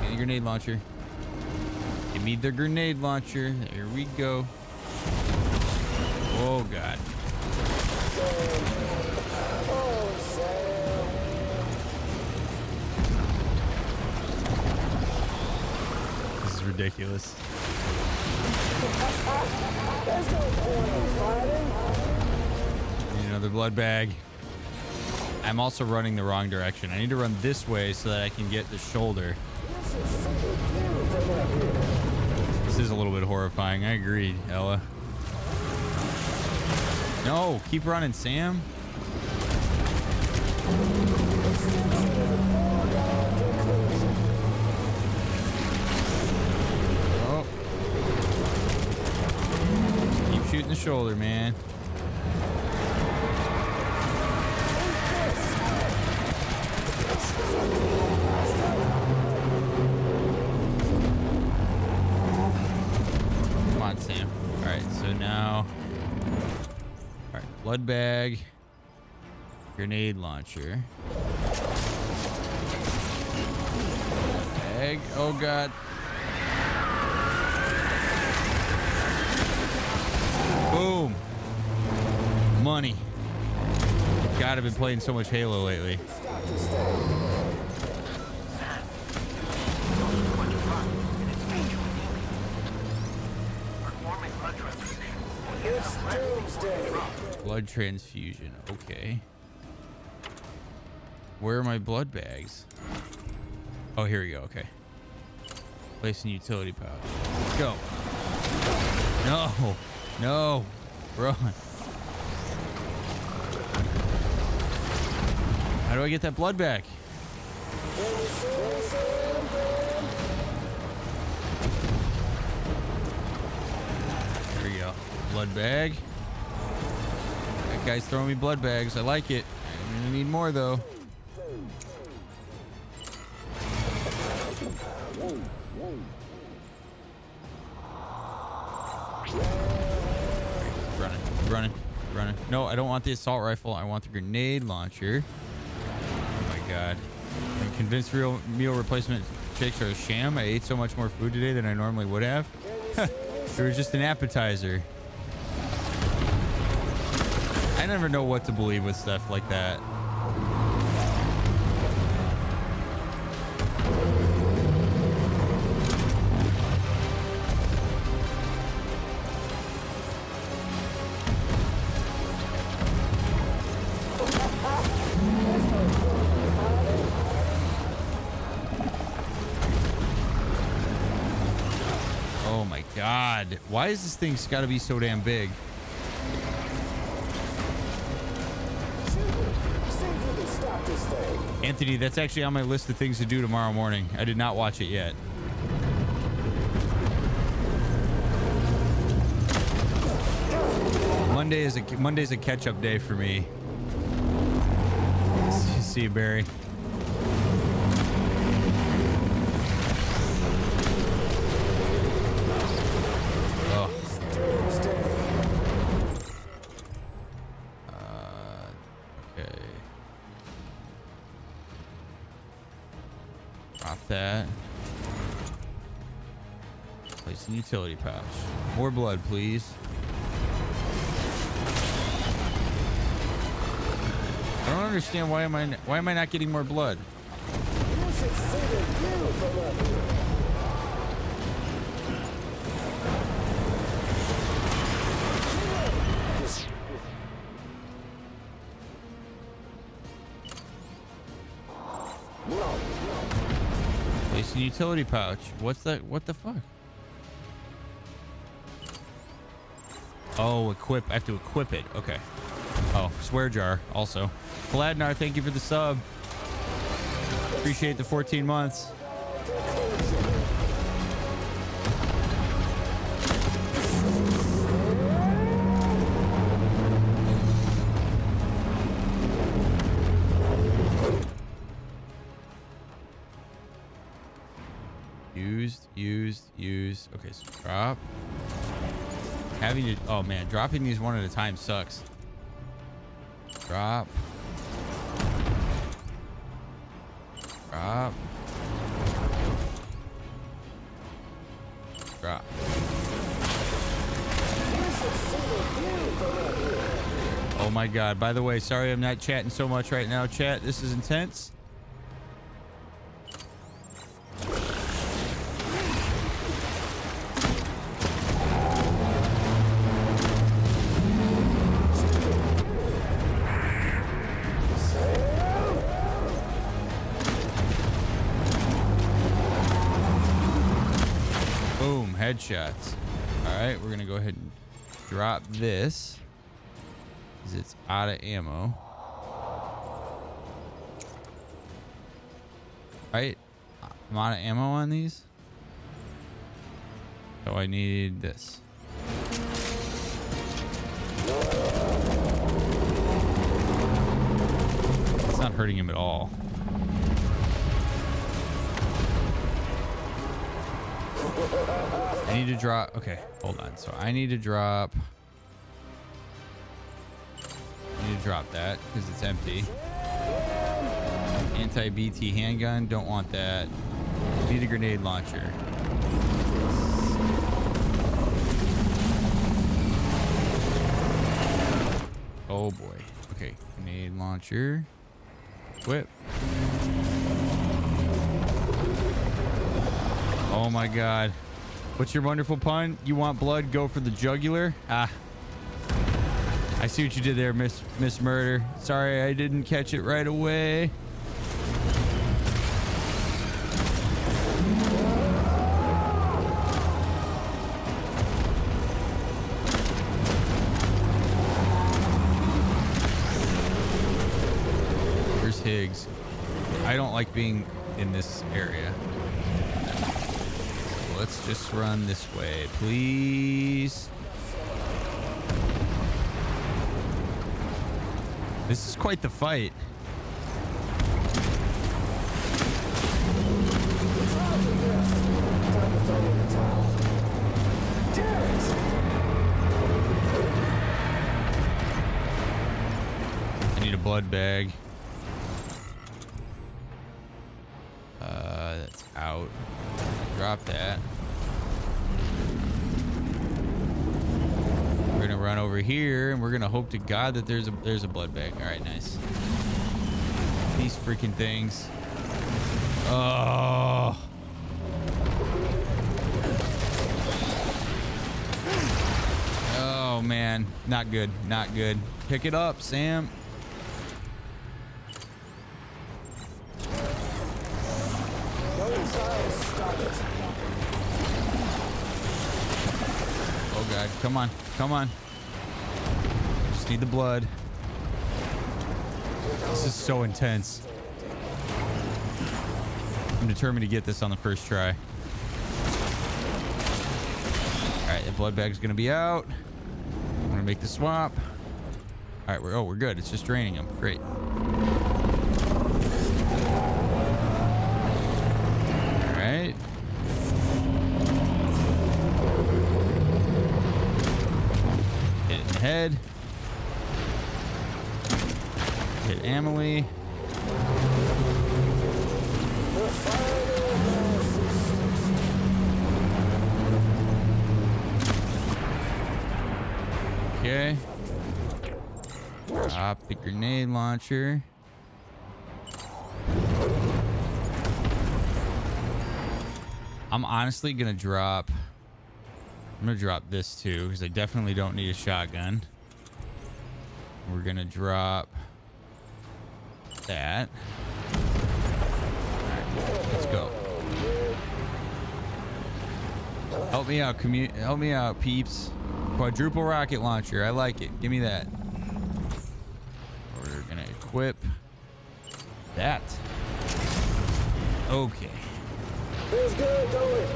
Give me a grenade launcher. Give me the grenade launcher. There we go. Oh God. This is ridiculous. Need another blood bag. I'm also running the wrong direction. I need to run this way so that I can get the shoulder. This is a little bit horrifying. I agree, Ella. No, keep running, Sam. Oh. Keep shooting the shoulder, man. Come on, Sam. All right, so now... All right, blood bag, grenade launcher. bag. Oh god. Boom. Money. God, I've been playing so much Halo lately. Blood transfusion. Okay. Where are my blood bags? Oh, here we go. Okay. Place in utility pouch. Let's go. No. No. Run. How do I get that blood back? There we go. Blood bag. That guy's throwing me blood bags. I like it. I'm gonna need more though. Running. No, I don't want the assault rifle. I want the grenade launcher. Oh my god. I'm convinced real meal replacement shakes are a sham. I ate so much more food today than I normally would have. It was just an appetizer. I never know what to believe with stuff like that. God, why is this thing got to be so damn big? Anthony, that's actually on my list of things to do tomorrow morning. I did not watch it yet. Monday's a catch-up day for me. See you, Barry. That. Place in utility pouch. More blood, please. I don't understand why am I not getting more blood? Place in utility pouch. What's that? What the fuck? Oh, equip. I have to equip it. Okay. Oh, swear jar also. Vladnar, thank you for the sub. Appreciate the 14 months. Used. Okay, so drop. Having to, oh man, dropping these one at a time sucks. Drop. Oh my god, by the way, sorry I'm not chatting so much right now, chat. This is intense. Headshots. All right, we're gonna go ahead and drop this because it's out of ammo. Right, I'm out of ammo on these, so I need this. It's not hurting him at all. I need to drop. Okay, hold on. So I need to drop that because it's empty. Anti-BT handgun. Don't want that. Need a grenade launcher. Oh boy. Okay, grenade launcher. Whip. Oh my god. What's your wonderful pun? You want blood? Go for the jugular? Ah. I see what you did there, Miss Murder. Sorry, I didn't catch it right away. Here's Higgs. I don't like being in this area. So let's just run this way, please. This is quite the fight. I need a blood bag. That's out. Drop that. We're gonna run over here and we're gonna hope to God that there's a blood bag. All right, nice. These freaking things. Oh. Oh man, not good, not good. Pick it up, Sam. Oh god, come on, come on. Just need the blood. This is so intense. I'm determined to get this on the first try. Alright, the blood bag's gonna be out. I'm gonna make the swap. Alright, we're good. It's just draining them. Great. Alright. Hit it in the head. Hit Emily. Okay. Drop the grenade launcher. I'm honestly gonna drop. I'm gonna drop this too because I definitely don't need a shotgun. We're gonna drop that. Alright, let's go. Help me out, help me out, peeps. Quadruple rocket launcher. I like it. Give me that. We're gonna equip that. Okay. Feels good, don't it?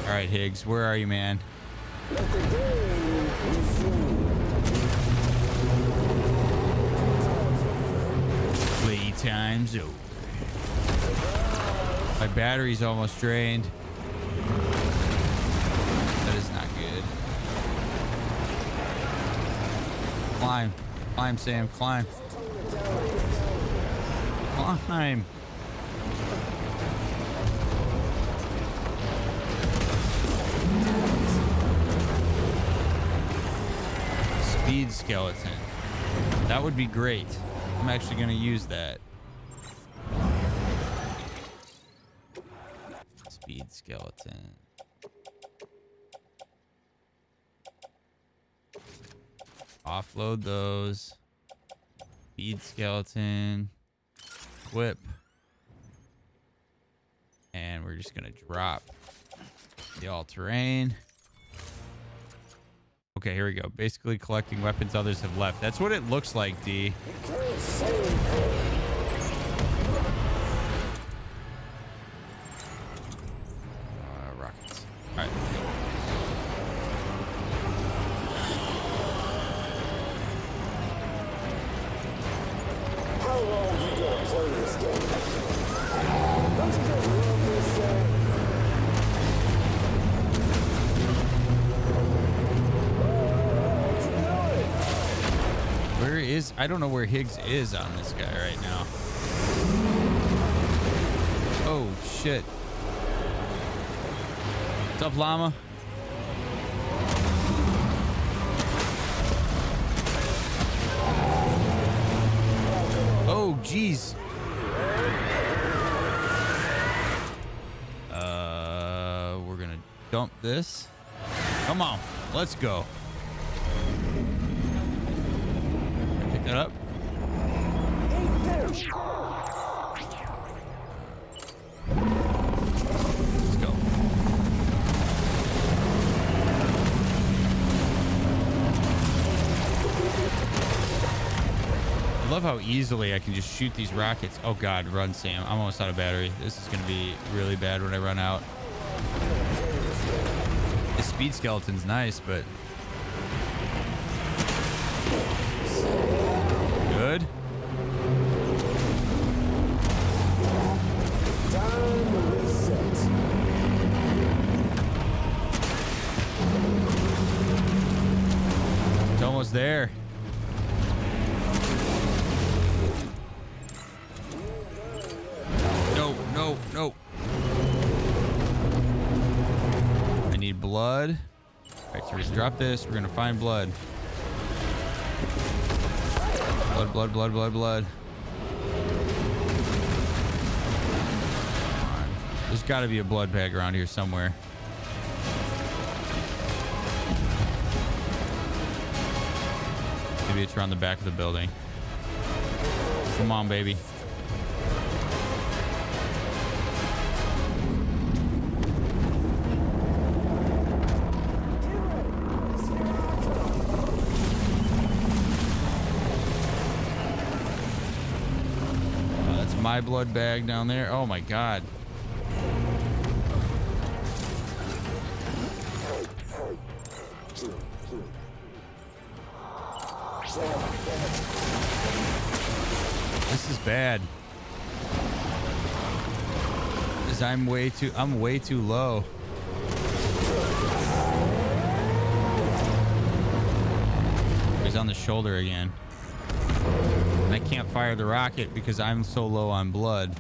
All right, Higgs. Where are you, man? Let the game resume. Playtime's over. My battery's almost drained. That is not good. Climb. Climb, Sam. Climb. Climb. Speed skeleton. That would be great. I'm actually going to use that. Speed skeleton. Offload those. Speed skeleton. Whip. And we're just going to drop the all-terrain. Okay, here we go. Basically collecting weapons others have left. That's what it looks like, D. Rockets. All right. How long you gonna play this game? Don't you just love this thing? Where is... I don't know where Higgs is on this guy right now. Oh, shit. What's up, llama? Oh, jeez. We're gonna dump this. Come on, let's go. Pick that up. Let's go. I love how easily I can just shoot these rockets. Oh god, run, Sam. I'm almost out of battery. This is gonna be really bad when I run out. The speed skeleton's nice, but good. It's almost there. No, no. I need blood. All right, so we're gonna drop this. We're gonna find blood. Blood. Come on. There's got to be a blood bag around here somewhere. Maybe it's around the back of the building. Come on, baby. My blood bag down there. Oh my god. This is bad. Because I'm way too low. He's on the shoulder again. And I can't fire the rocket because I'm so low on blood.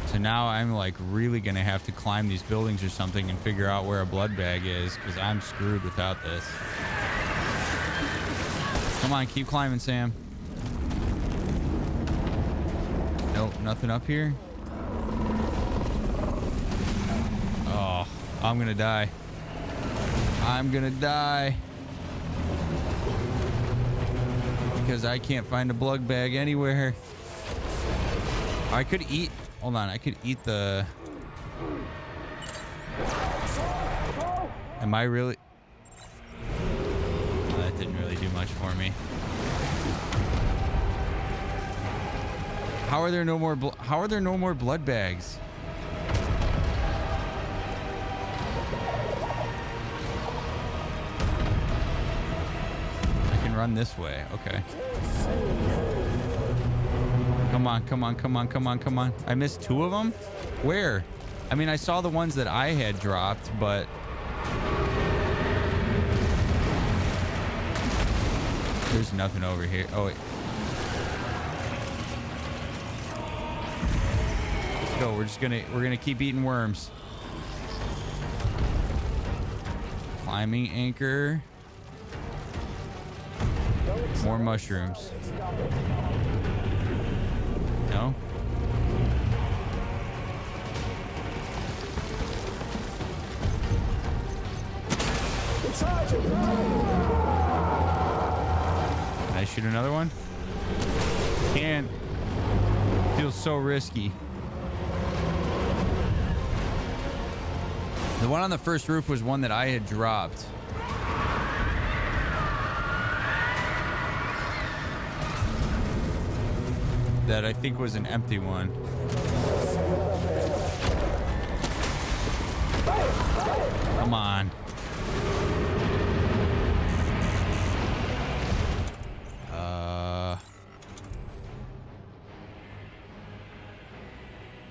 So now I'm like really gonna have to climb these buildings or something and figure out where a blood bag is because I'm screwed without this. Come on, keep climbing, Sam. Nope, nothing up here. Oh, I'm gonna die. I'm gonna die. Because I can't find a blood bag anywhere. I could eat. Hold on. I could eat the. Am I really? Oh, that didn't really do much for me. How are there no more? How are there no more blood bags? Run this way. Okay. Come on. I missed 2 of them? Where? I mean, I saw the ones that I had dropped, but there's nothing over here. Oh, wait. Let's go. We're gonna keep eating worms. Climbing anchor. More mushrooms. No? Can I shoot another one? Can't. Feels so risky. The one on the first roof was one that I had dropped. That I think was an empty one. Come on.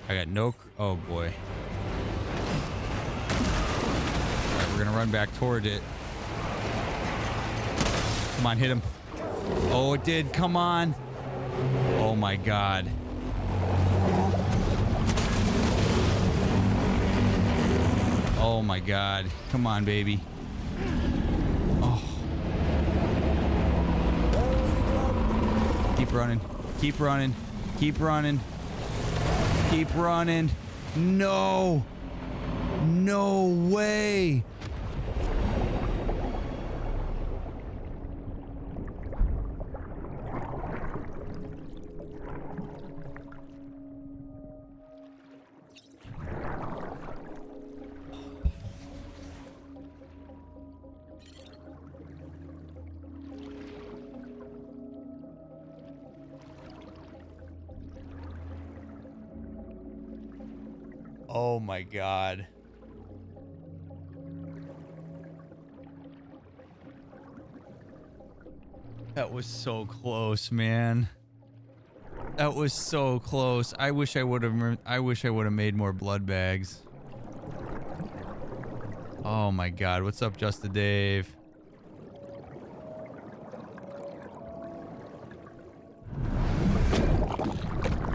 I got no. Oh boy. Alright, we're gonna run back toward it. Come on, hit him. Oh, it did. Come on. Oh my god. Oh my God. Come on, baby. Oh. Keep running. Keep running. Keep running. Keep running. No. No way. Oh my God. That was so close, man. That was so close. I wish I would have made more blood bags. Oh my God. What's up, Justin Dave?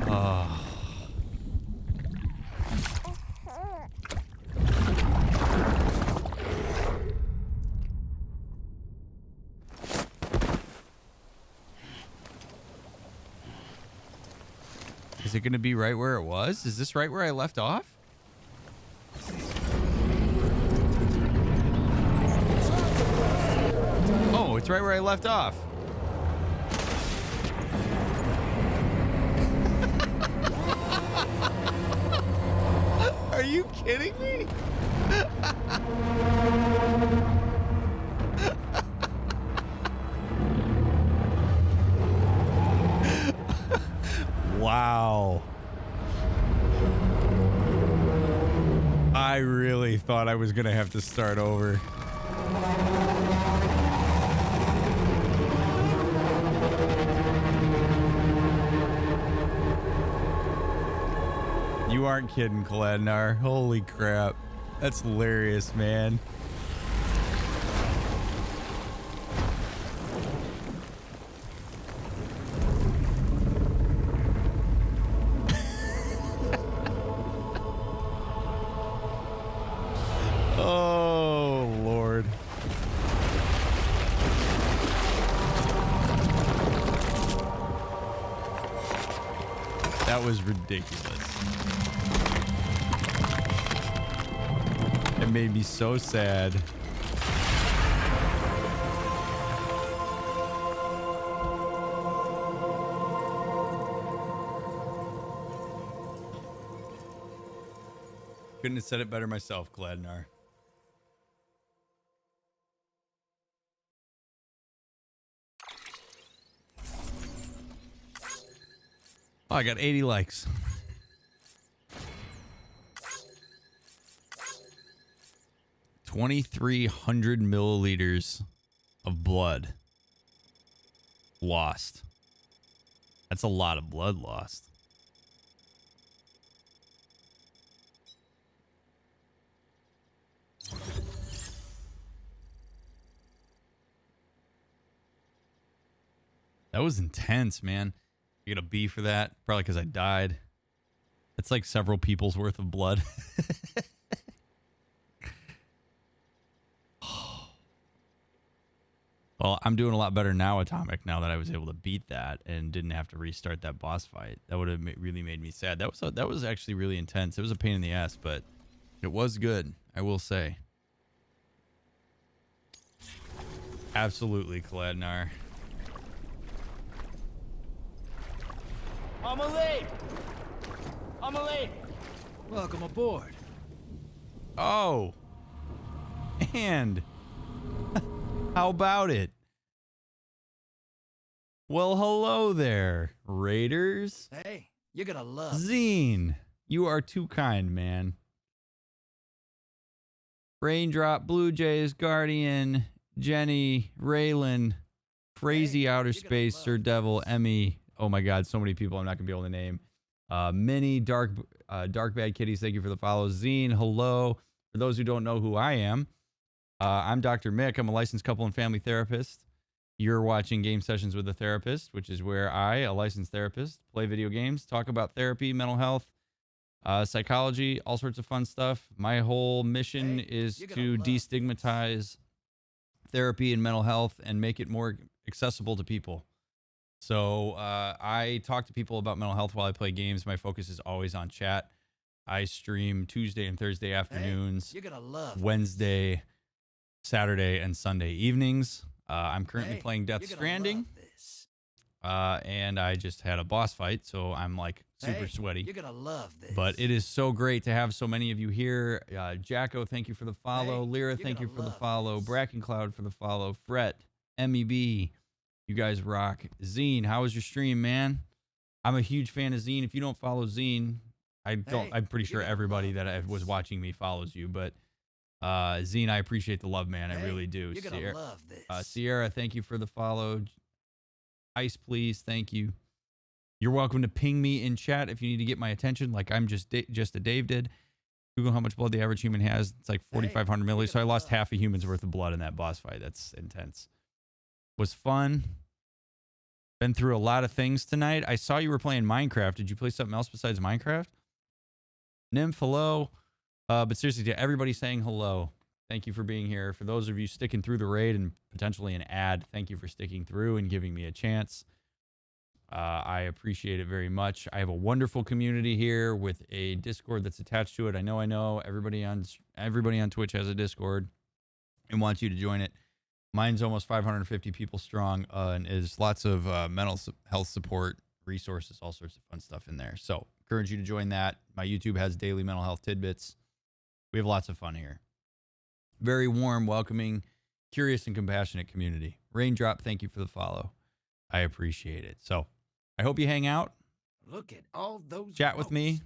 Oh. Is it going to be right where it was? Is this right where I left off? Oh, it's right where I left off. Are you kidding me? Wow. I really thought I was going to have to start over. You aren't kidding, Kaladnar. Holy crap. That's hilarious, man. Oh, Lord. That was ridiculous. It made me so sad. Couldn't have said it better myself, Gladnar. Oh, I got 80 likes. 2,300 milliliters of blood lost. That's a lot of blood lost. That was intense, man. You get a B for that? Probably because I died. That's like several people's worth of blood. Well, I'm doing a lot better now, Atomic, now that I was able to beat that and didn't have to restart that boss fight. That would have really made me sad. That was actually really intense. It was a pain in the ass, but it was good, I will say. Absolutely, Kaladnar. Amelie! Amelie! Welcome aboard. Oh. And how about it? Well, hello there, Raiders. Hey, you're gonna love Zine. You are too kind, man. Raindrop, Blue Jays, Guardian, Jenny, Raylan, Crazy Outer Space, Sir Devil, Emmy. Oh my God, so many people I'm not gonna be able to name. Minnie, Dark Bad Kitties, thank you for the follow. Zine, hello. For those who don't know who I am, I'm Dr. Mick. I'm a licensed couple and family therapist. You're watching Game Sessions with a Therapist, which is where I, a licensed therapist, play video games, talk about therapy, mental health, Psychology, all sorts of fun stuff. My whole mission is to destigmatize therapy and mental health and make it more accessible to people. So I talk to people about mental health while I play games. My focus is always on chat. I stream Tuesday and Thursday afternoons, Wednesday, Saturday, and Sunday evenings. I'm currently playing Death Stranding. And I just had a boss fight, so I'm like super sweaty. You're gonna love this. But it is so great to have so many of you here. Jacko, thank you for the follow. Lyra, thank you for the follow. Brackencloud for the follow. Fret, MEB, you guys rock. Zine, how was your stream, man? I'm a huge fan of Zine. If you don't follow Zine, I'm pretty sure everybody that was watching me follows you, but Zine, I appreciate the love, man. I really do. You're gonna love this. Sierra, thank you for the follow. Ice, please, thank you. You're welcome to ping me in chat if you need to get my attention, like I'm just a Dave did. Google how much blood the average human has. It's like 4,500 milliliters. So I lost half a human's worth of blood in that boss fight. That's intense. Was fun. Been through a lot of things tonight. I saw you were playing Minecraft. Did you play something else besides Minecraft? Nymph, hello. But seriously, to everybody saying hello, thank you for being here. For those of you sticking through the raid and potentially an ad, thank you for sticking through and giving me a chance. I appreciate it very much. I have a wonderful community here with a Discord that's attached to it. I know everybody on Twitch has a Discord and wants you to join it. Mine's almost 550 people strong, and is lots of mental health support resources, all sorts of fun stuff in there. So encourage you to join that. My YouTube has daily mental health tidbits. We have lots of fun here. Very warm, welcoming, curious, and compassionate community. Raindrop, thank you for the follow. I appreciate it. So I hope you hang out. Look at all those. Chat with me.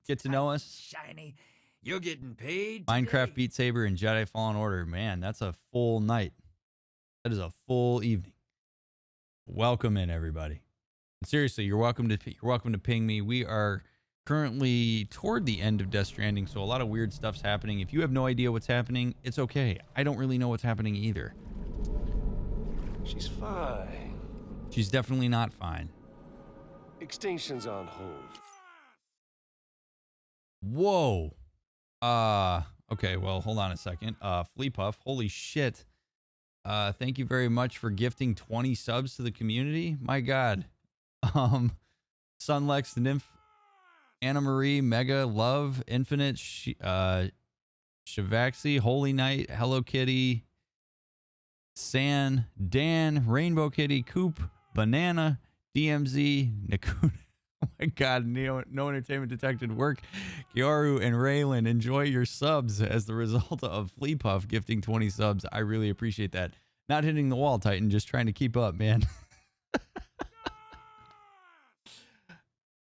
Get to know us. Shiny. You're getting paid. Minecraft, Beat Saber, and Jedi Fallen Order. Man, that's a full night. That is a full evening. Welcome in, everybody. And seriously, you're welcome to ping me. We are currently toward the end of Death Stranding, so a lot of weird stuff's happening. If you have no idea what's happening, it's okay. I don't really know what's happening either. She's fine. She's definitely not fine. Extinction's on hold. Whoa. Okay, well, hold on a second. Flea Puff, holy shit. Thank you very much for gifting 20 subs to the community. My God. Sunlex, Nymph, Anna Marie, Mega, Love, Infinite, Shavaxi, Holy Knight, Hello Kitty, San, Dan, Rainbow Kitty, Coop, Banana, DMZ, Nakuna. Oh my God, no entertainment detected work. Kyoru and Raylan, enjoy your subs as the result of Flea Puff gifting 20 subs. I really appreciate that. Not hitting the wall, Titan, just trying to keep up, man.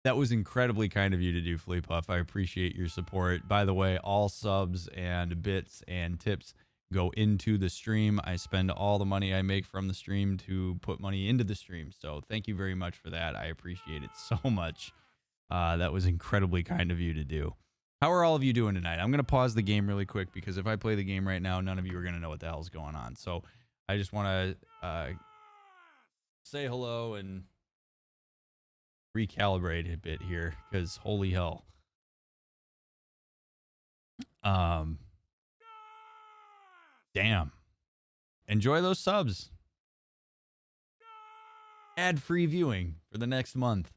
That was incredibly kind of you to do, Flea Puff. I appreciate your support. By the way, all subs and bits and tips go into the stream. I spend all the money I make from the stream to put money into the stream. So thank you very much for that. I appreciate it so much. That was incredibly kind of you to do. How are all of you doing tonight? I'm going to pause the game really quick because if I play the game right now, none of you are going to know what the hell's going on. So I just want to say hello and recalibrate a bit here because holy hell. Damn. Enjoy those subs. Ad-free viewing for the next month.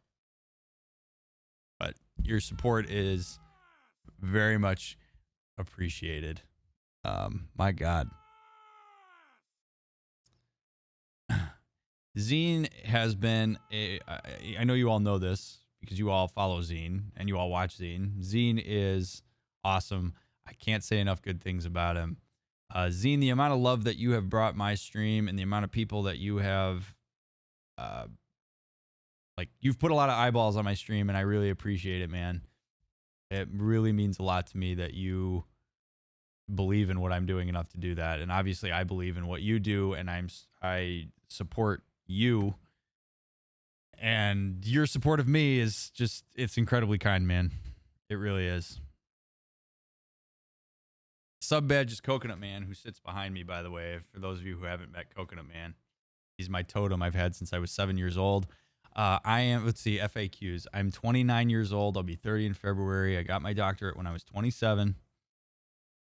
But your support is very much appreciated. My God. Zine has been I know you all know this because you all follow Zine and you all watch Zine. Zine is awesome. I can't say enough good things about him. Zine, the amount of love that you have brought my stream and the amount of people that you have, you've put a lot of eyeballs on my stream and I really appreciate it, man. It really means a lot to me that you believe in what I'm doing enough to do that. And obviously I believe in what you do and I support you, and your support of me is just, it's incredibly kind, man. It really is. Sub badge is Coconut Man, who sits behind me, by the way. For those of you who haven't met Coconut Man, he's my totem I've had since I was 7 years old. I am, let's see, FAQs. I'm 29 years old. I'll be 30 in February. I got my doctorate when I was 27.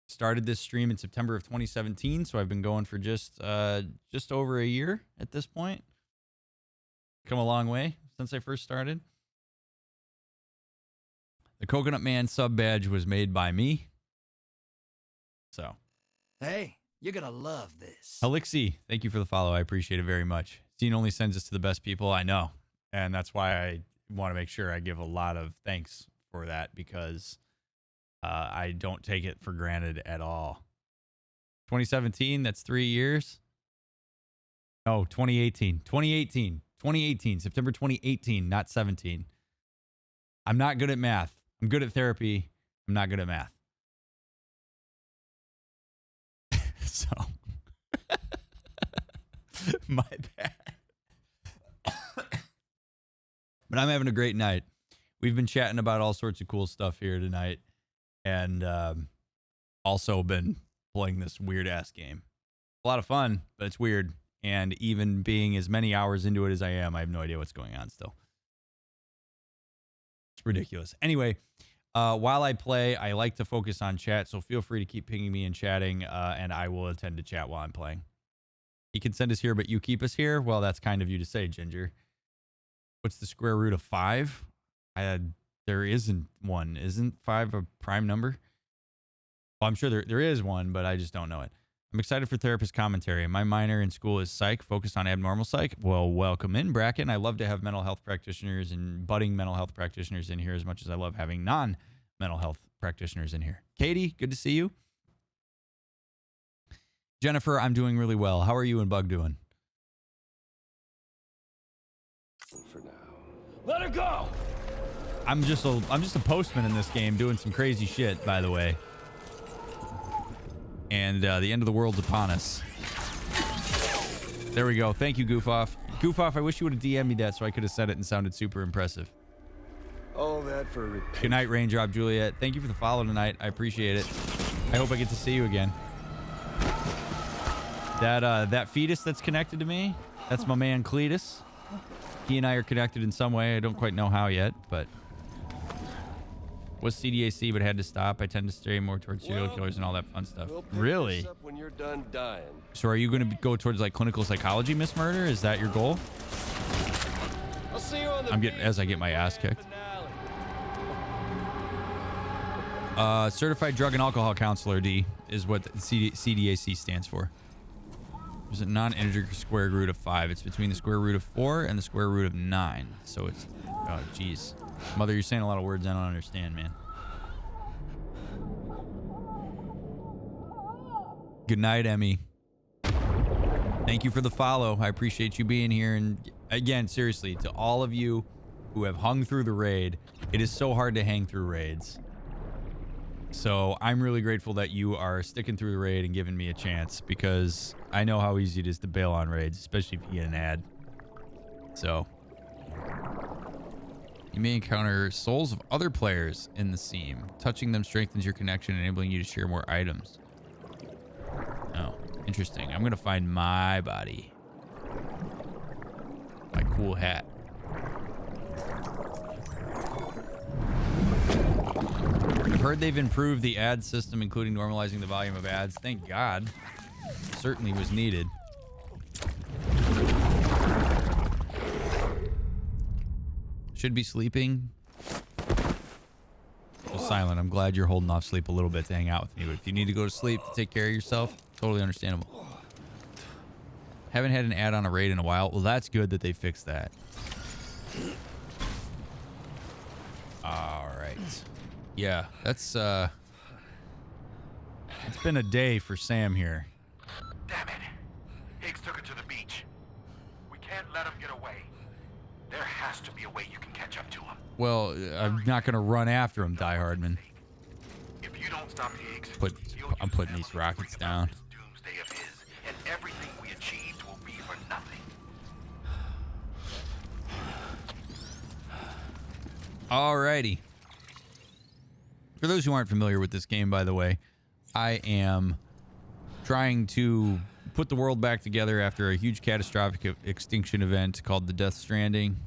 Started this stream in September of 2017, so I've been going for just over a year at this point. Come a long way since I first started. The Coconut Man sub badge was made by me. So. Hey, you're gonna love this. Alexi, thank you for the follow. I appreciate it very much. Zine only sends us to the best people. I know. And that's why I want to make sure I give a lot of thanks for that, because I don't take it for granted at all. 2017, that's 3 years. No, 2018. 2018. September 2018, not 17. I'm not good at math. I'm good at therapy. I'm not good at math. So, my bad. But I'm having a great night. We've been chatting about all sorts of cool stuff here tonight. And also been playing this weird-ass game. A lot of fun, but it's weird. And even being as many hours into it as I am, I have no idea what's going on still. It's ridiculous. Anyway, while I play, I like to focus on chat, so feel free to keep pinging me and chatting, and I will attend to chat while I'm playing. You can send us here, but you keep us here? Well, that's kind of you to say, Ginger. What's the square root of 5? There isn't one. Isn't 5 a prime number? Well, I'm sure there is one, but I just don't know it. I'm excited for therapist commentary. My minor in school is psych, focused on abnormal psych. Well, welcome in, Bracken. I love to have mental health practitioners and budding mental health practitioners in here as much as I love having non-mental health practitioners in here. Katie, good to see you. Jennifer, I'm doing really well. How are you and Bug doing? For now. Let her go! I'm just a postman in this game doing some crazy shit, by the way. And the end of the world's upon us. There we go. Thank you, Goof Off. Goof Off, I wish you would have DM'd me that so I could have said it and sounded super impressive. All that for repentance. Good night, Raindrop Juliet. Thank you for the follow tonight. I appreciate it. I hope I get to see you again. That fetus that's connected to me, that's my man Cletus. He and I are connected in some way. I don't quite know how yet, but was CDAC, but had to stop. I tend to stray more towards serial killers and all that fun stuff. We'll pick Really? this up when you're done dying. So are you going to go towards like clinical psychology, Miss Murder? Is that your goal? I'll see you on the As I get my ass kicked. Certified drug and alcohol counselor, D, is what the CDAC stands for. There's a non-integer square root of 5. It's between the square root of 4 and the square root of 9. So it's, oh, jeez. Mother, you're saying a lot of words I don't understand, man. Good night, Emmy. Thank you for the follow. I appreciate you being here. And again, seriously, to all of you who have hung through the raid, it is so hard to hang through raids. So I'm really grateful that you are sticking through the raid and giving me a chance, because I know how easy it is to bail on raids, especially if you get an ad. So you may encounter souls of other players in the scene. Touching them strengthens your connection, enabling you to share more items. Oh, interesting. I'm going to find my body. My cool hat. I've heard they've improved the ad system, including normalizing the volume of ads. Thank God. Certainly was needed. Should be sleeping. Well, Silent, I'm glad you're holding off sleep a little bit to hang out with me, but if you need to go to sleep to take care of yourself, totally understandable. Haven't had an ad on a raid in a while. Well, that's good that they fixed that. All right. Yeah, that's it's been a day for Sam here. Damn it. Higgs took it to the beach. We can't let him get away. There has to be a way you can catch up to him. Well, I'm not going to run after him, Die Hardman. If you don't stop Higgs, I'm putting these rockets down. doomsday of his, and everything we achieved will be for nothing. Alrighty. For those who aren't familiar with this game, by the way, I am trying to put the world back together after a huge catastrophic extinction event called the Death Stranding.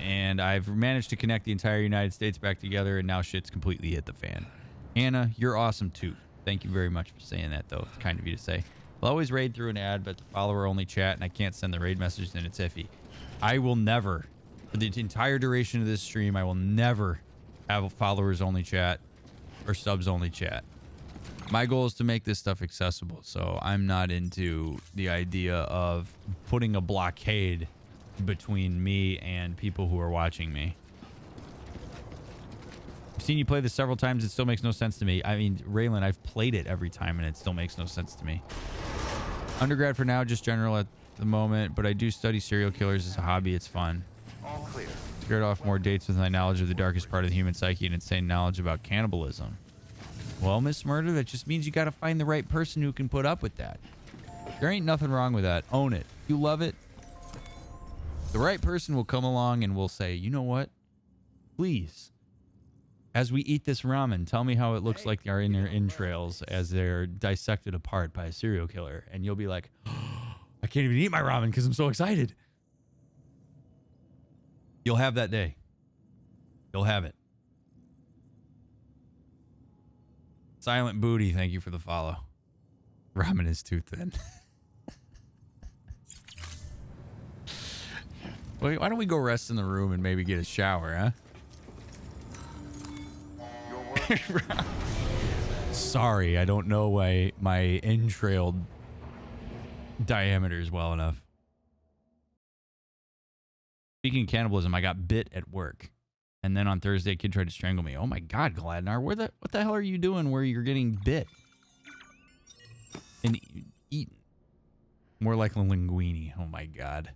and I've managed to connect the entire United States back together, and now shit's completely hit the fan. Hannah, you're awesome too. Thank you very much for saying that, though. It's kind of you to say. I'll always raid through an ad, but the follower-only chat, and I can't send the raid message, then it's iffy. I will never, for the entire duration of this stream, I will never have a followers-only chat or subs-only chat. My goal is to make this stuff accessible, so I'm not into the idea of putting a blockade between me and people who are watching me. I've seen you play this several times. It still makes no sense to me. I mean, Raylan, I've played it every time, and it still makes no sense to me. Undergrad for now, just general at the moment, but I do study serial killers as a hobby. It's fun. All clear. Scared off more dates with my knowledge of the darkest part of the human psyche and insane knowledge about cannibalism. Well, Miss Murder, that just means you got to find the right person who can put up with that. There ain't nothing wrong with that. Own it. You love it. The right person will come along and will say, you know what? Please, as we eat this ramen, tell me how it looks like our inner entrails as they're dissected apart by a serial killer. And you'll be like, oh, I can't even eat my ramen because I'm so excited. You'll have that day. You'll have it. Silent Booty, thank you for the follow. Ramen is too thin. Wait, why don't we go rest in the room and maybe get a shower, huh? Sorry, I don't know why my entrail diameter is well enough. Speaking of cannibalism, I got bit at work. And then on Thursday, a kid tried to strangle me. Oh my God, Gladnar, what the hell are you doing where you're getting bit? And eaten. More like a linguine. Oh my God.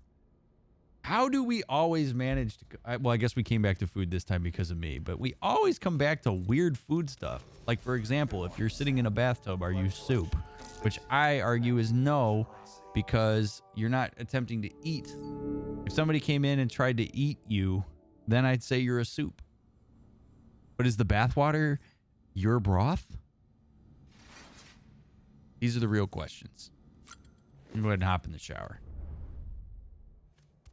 How do we always manage to... well, I guess we came back to food this time because of me. But we always come back to weird food stuff. Like, for example, if you're sitting in a bathtub, are you soup? Which I argue is no, because you're not attempting to eat. If somebody came in and tried to eat you, then I'd say you're a soup. But is the bathwater your broth? These are the real questions. Go ahead and hop in the shower.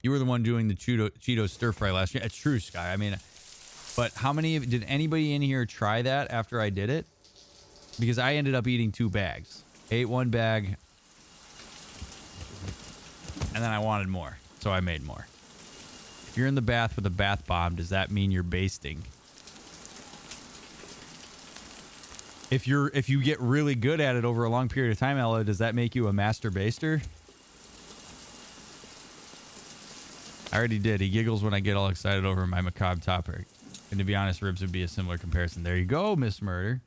You were the one doing the Cheeto stir fry last year. It's true, Sky. I mean, but how many did anybody in here try that after I did it? Because I ended up eating 2 bags. Ate 1 bag, and then I wanted more, so I made more. If you're in the bath with a bath bomb, does that mean you're basting? If you get really good at it over a long period of time, Ella, does that make you a master baster? I already did. He giggles when I get all excited over my macabre topic. And to be honest, ribs would be a similar comparison. There you go, Miss Murder.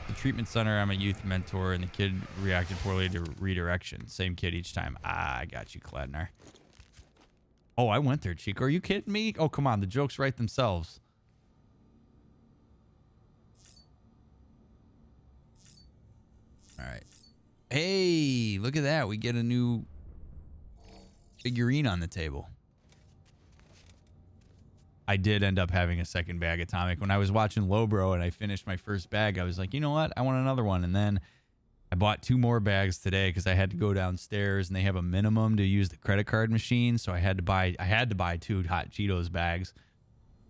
The treatment center, I'm a youth mentor, and the kid reacted poorly to redirection. Same kid each time. Ah, I got you, Cladnar. Oh, I went there, Chico. Are you kidding me? Oh, come on. The jokes write themselves. All right. Hey, look at that. We get a new figurine on the table. I did end up having a second bag Atomic. When I was watching Lowbro and I finished my first bag, I was like, you know what? I want another one. And then I bought 2 more bags today because I had to go downstairs and they have a minimum to use the credit card machine. So I had to buy 2 Hot Cheetos bags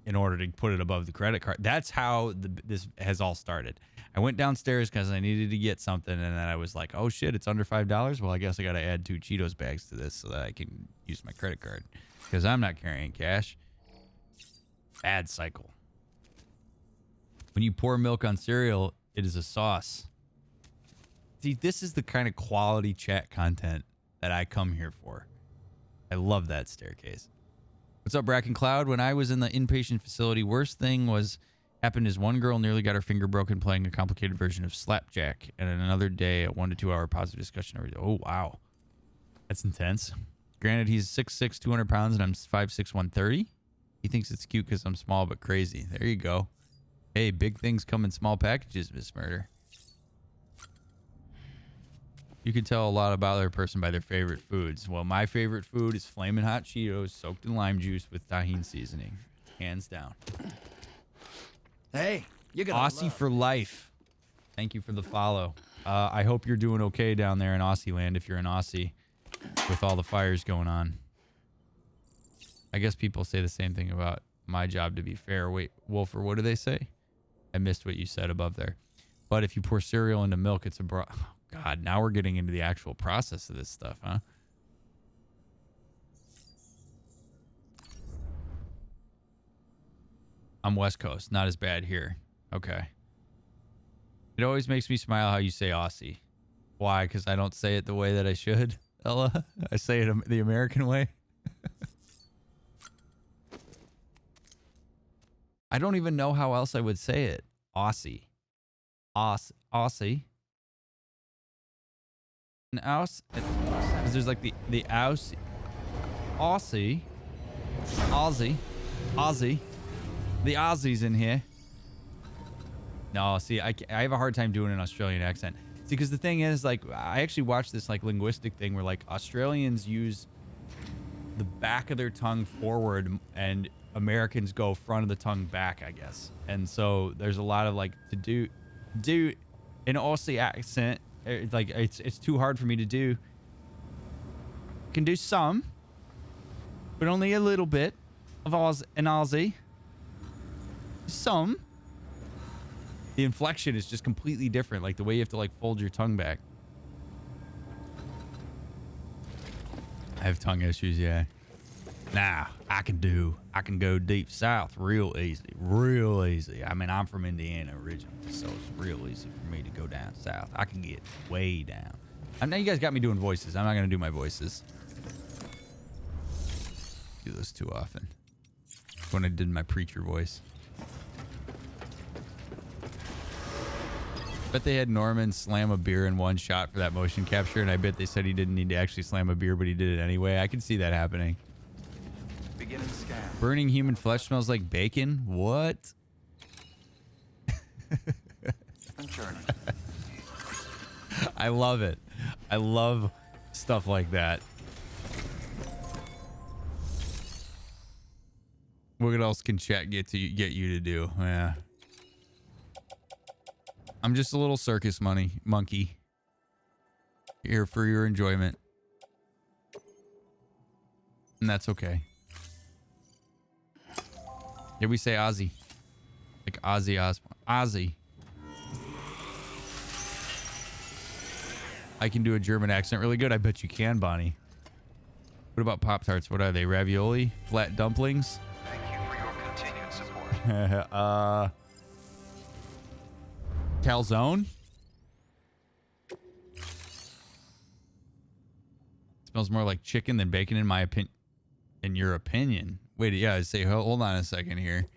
in order to put it above the credit card. That's how this has all started. I went downstairs because I needed to get something, and then I was like, oh shit, it's under $5. Well, I guess I got to add 2 Cheetos bags to this so that I can use my credit card because I'm not carrying cash. Bad cycle. When you pour milk on cereal, it is a sauce. See, this is the kind of quality chat content that I come here for. I love that staircase. What's up, Bracken Cloud? When I was in the inpatient facility, worst thing happened is one girl nearly got her finger broken playing a complicated version of Slapjack, and in another day, a 1 to 2 hour positive discussion. Oh, wow. That's intense. Granted, he's 6'6", 200 pounds, and I'm 5'6", 130. He thinks it's cute because I'm small but crazy. There you go. Hey, big things come in small packages, Miss Murder. You can tell a lot about their person by their favorite foods. Well, my favorite food is Flamin' Hot Cheetos soaked in lime juice with tahini seasoning. Hands down. Hey, you got Aussie for life. Thank you for the follow. I hope you're doing okay down there in Aussie land if you're in Aussie with all the fires going on. I guess people say the same thing about my job to be fair. Wait, Wolfer, what do they say? I missed what you said above there. But if you pour cereal into milk, it's a oh, God, now we're getting into the actual process of this stuff, huh? I'm West Coast. Not as bad here. Okay. It always makes me smile how you say Aussie. Why? Because I don't say it the way that I should, Ella. I say it the American way. I don't even know how else I would say it. Aussie. Aussie. An Aus. Because there's like the Aussie. Aussie. Aussie. Aussie. The Aussies in here. No, see, I have a hard time doing an Australian accent. See, because the thing is, like, I actually watched this, like, linguistic thing where, like, Australians use the back of their tongue forward and Americans go front of the tongue back, I guess. And so there's a lot of, like, to do an Aussie accent. Like, it's too hard for me to do. I can do some, but only a little bit of an Aussie. Some. The inflection is just completely different. Like the way you have to like fold your tongue back. I have tongue issues, yeah. Nah, I can go deep south real easy. Real easy. I mean, I'm from Indiana originally, so it's real easy for me to go down south. I can get way down. Now you guys got me doing voices. I'm not going to do my voices. Do those too often. When I did my preacher voice. Bet they had Norman slam a beer in one shot for that motion capture, and I bet they said he didn't need to actually slam a beer, but he did it anyway. I can see that happening. Beginning scan. Burning human flesh smells like bacon? What? I love it. I love stuff like that. What else can chat get you to do? Yeah. I'm just a little circus monkey here for your enjoyment. And that's okay. Yeah, we say Ozzy. Like Ozzy Osbourne. Ozzy. I can do a German accent really good. I bet you can, Bonnie. What about Pop-Tarts? What are they? Ravioli? Flat dumplings? Thank you for your continued support. Calzone? Smells more like chicken than bacon in my opinion. In your opinion. Wait, yeah, I say hold on a second here.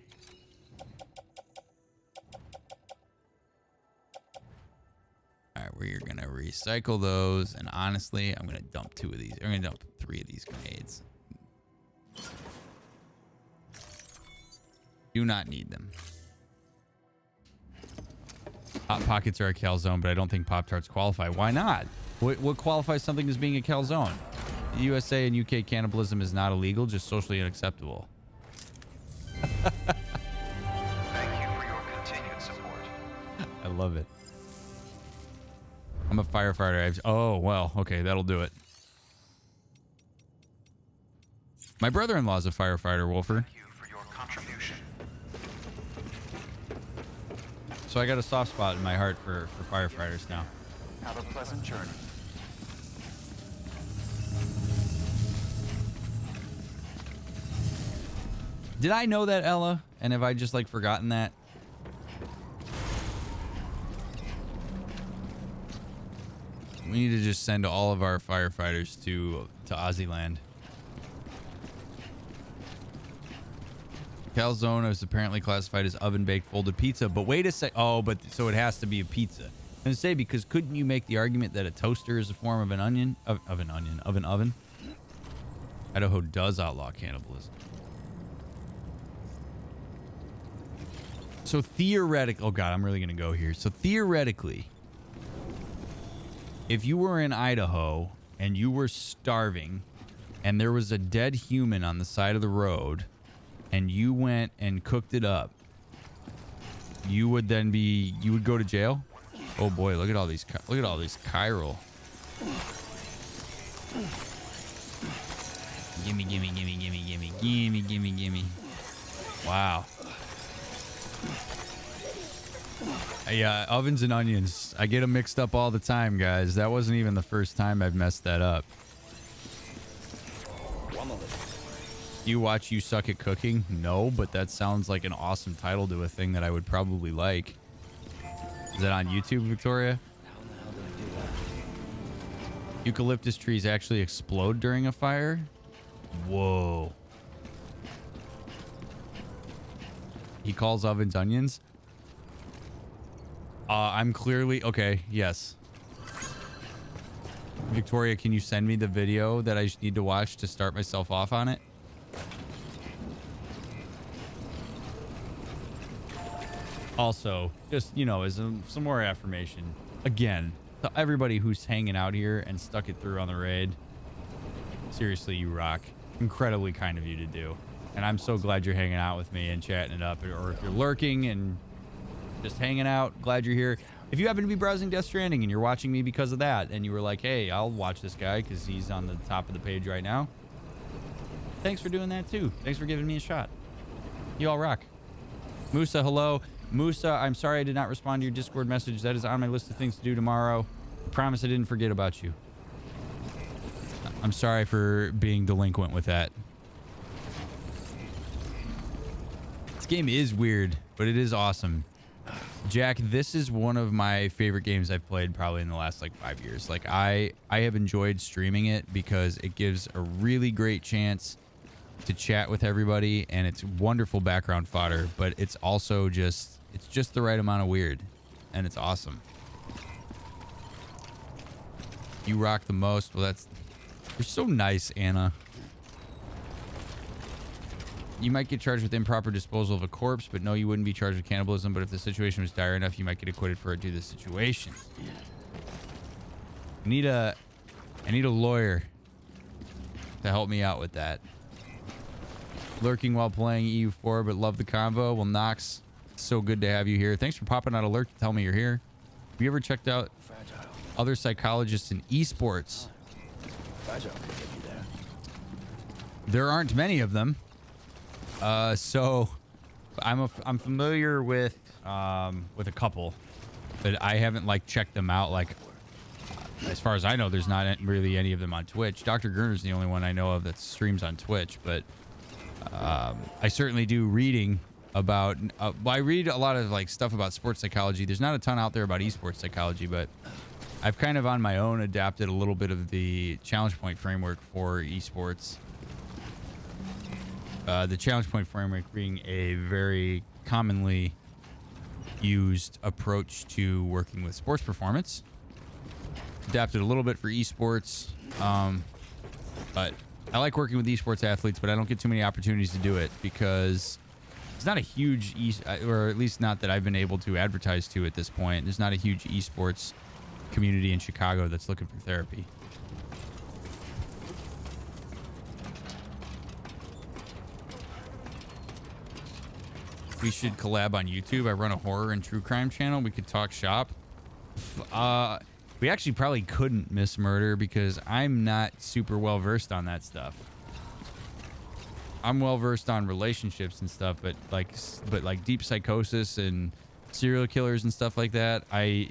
Alright, we're gonna recycle those, and honestly, I'm gonna dump 2 of these. I'm gonna dump 3 of these grenades. Do not need them. Hot Pockets are a calzone, but I don't think Pop-Tarts qualify. Why not? What qualifies something as being a calzone? The USA and UK cannibalism is not illegal, just socially unacceptable. Thank you for your continued support. I love it. I'm a firefighter. Oh, well, okay, that'll do it. My brother-in-law is a firefighter, Wolfer. Thank you for your contribution. So I got a soft spot in my heart for firefighters now. Have a pleasant journey. Did I know that, Ella? And have I just like forgotten that? We need to just send all of our firefighters to Ozzyland. Calzone is apparently classified as oven-baked folded pizza, but wait a sec. Oh, but so it has to be a pizza. I'm gonna say, because couldn't you make the argument that a toaster is a form of an onion? Of an oven? Idaho does outlaw cannibalism. So theoretically, oh God, I'm really gonna go here. So theoretically, if you were in Idaho and you were starving and there was a dead human on the side of the road and you went and cooked it up, you would go to jail? Oh boy, look at all these chiral. Gimme. Wow. Yeah, ovens and onions. I get them mixed up all the time, guys. That wasn't even the first time I've messed that up. Do you watch You Suck at Cooking? No, but that sounds like an awesome title to a thing that I would probably like. Is that on YouTube, Victoria? How in the hell did I do that? Eucalyptus trees actually explode during a fire? Whoa. He calls ovens onions? I'm clearly... Okay, yes. Victoria, can you send me the video that I just need to watch to start myself off on it? Also, just, you know, as some more affirmation. Again, to everybody who's hanging out here and stuck it through on the raid, seriously, you rock. Incredibly kind of you to do. And I'm so glad you're hanging out with me and chatting it up. Or if you're lurking and just hanging out, glad you're here. If you happen to be browsing Death Stranding and you're watching me because of that, and you were like, hey, I'll watch this guy because he's on the top of the page right now. Thanks for doing that too. Thanks for giving me a shot. You all rock. Musa, hello. Musa, I'm sorry I did not respond to your Discord message. That is on my list of things to do tomorrow. I promise I didn't forget about you. I'm sorry for being delinquent with that. This game is weird, but it is awesome. Jack, this is one of my favorite games I've played probably in the last like 5 years. Like I have enjoyed streaming it because it gives a really great chance to chat with everybody, and it's wonderful background fodder, but it's also just the right amount of weird, and it's awesome. You rock the most. Well, you're so nice, Anna. You might get charged with improper disposal of a corpse, but no, you wouldn't be charged with cannibalism. But if the situation was dire enough, you might get acquitted for it due to the situation. I need a lawyer to help me out with that. Lurking while playing EU4, but love the convo. Well, Knox, so good to have you here. Thanks for popping out alert to tell me you're here. Have you ever checked out other psychologists in esports? There aren't many of them. So I'm familiar with a couple, but I haven't like checked them out. Like, as far as I know, there's not really any of them on Twitch. Dr. Gurner's the only one I know of that streams on Twitch, but I certainly do reading about, I read a lot of like stuff about sports psychology. There's not a ton out there about esports psychology, but I've kind of on my own adapted a little bit of the challenge point framework for esports. The challenge point framework being a very commonly used approach to working with sports performance. Adapted a little bit for esports, but I like working with esports athletes, but I don't get too many opportunities to do it because it's not a huge, or at least not that I've been able to advertise to at this point. There's not a huge esports community in Chicago that's looking for therapy. We should collab on YouTube. I run a horror and true crime channel. We could talk shop. We actually probably couldn't, Miss Murder, because I'm not super well versed on that stuff. I'm well versed on relationships and stuff, but like deep psychosis and serial killers and stuff like that, I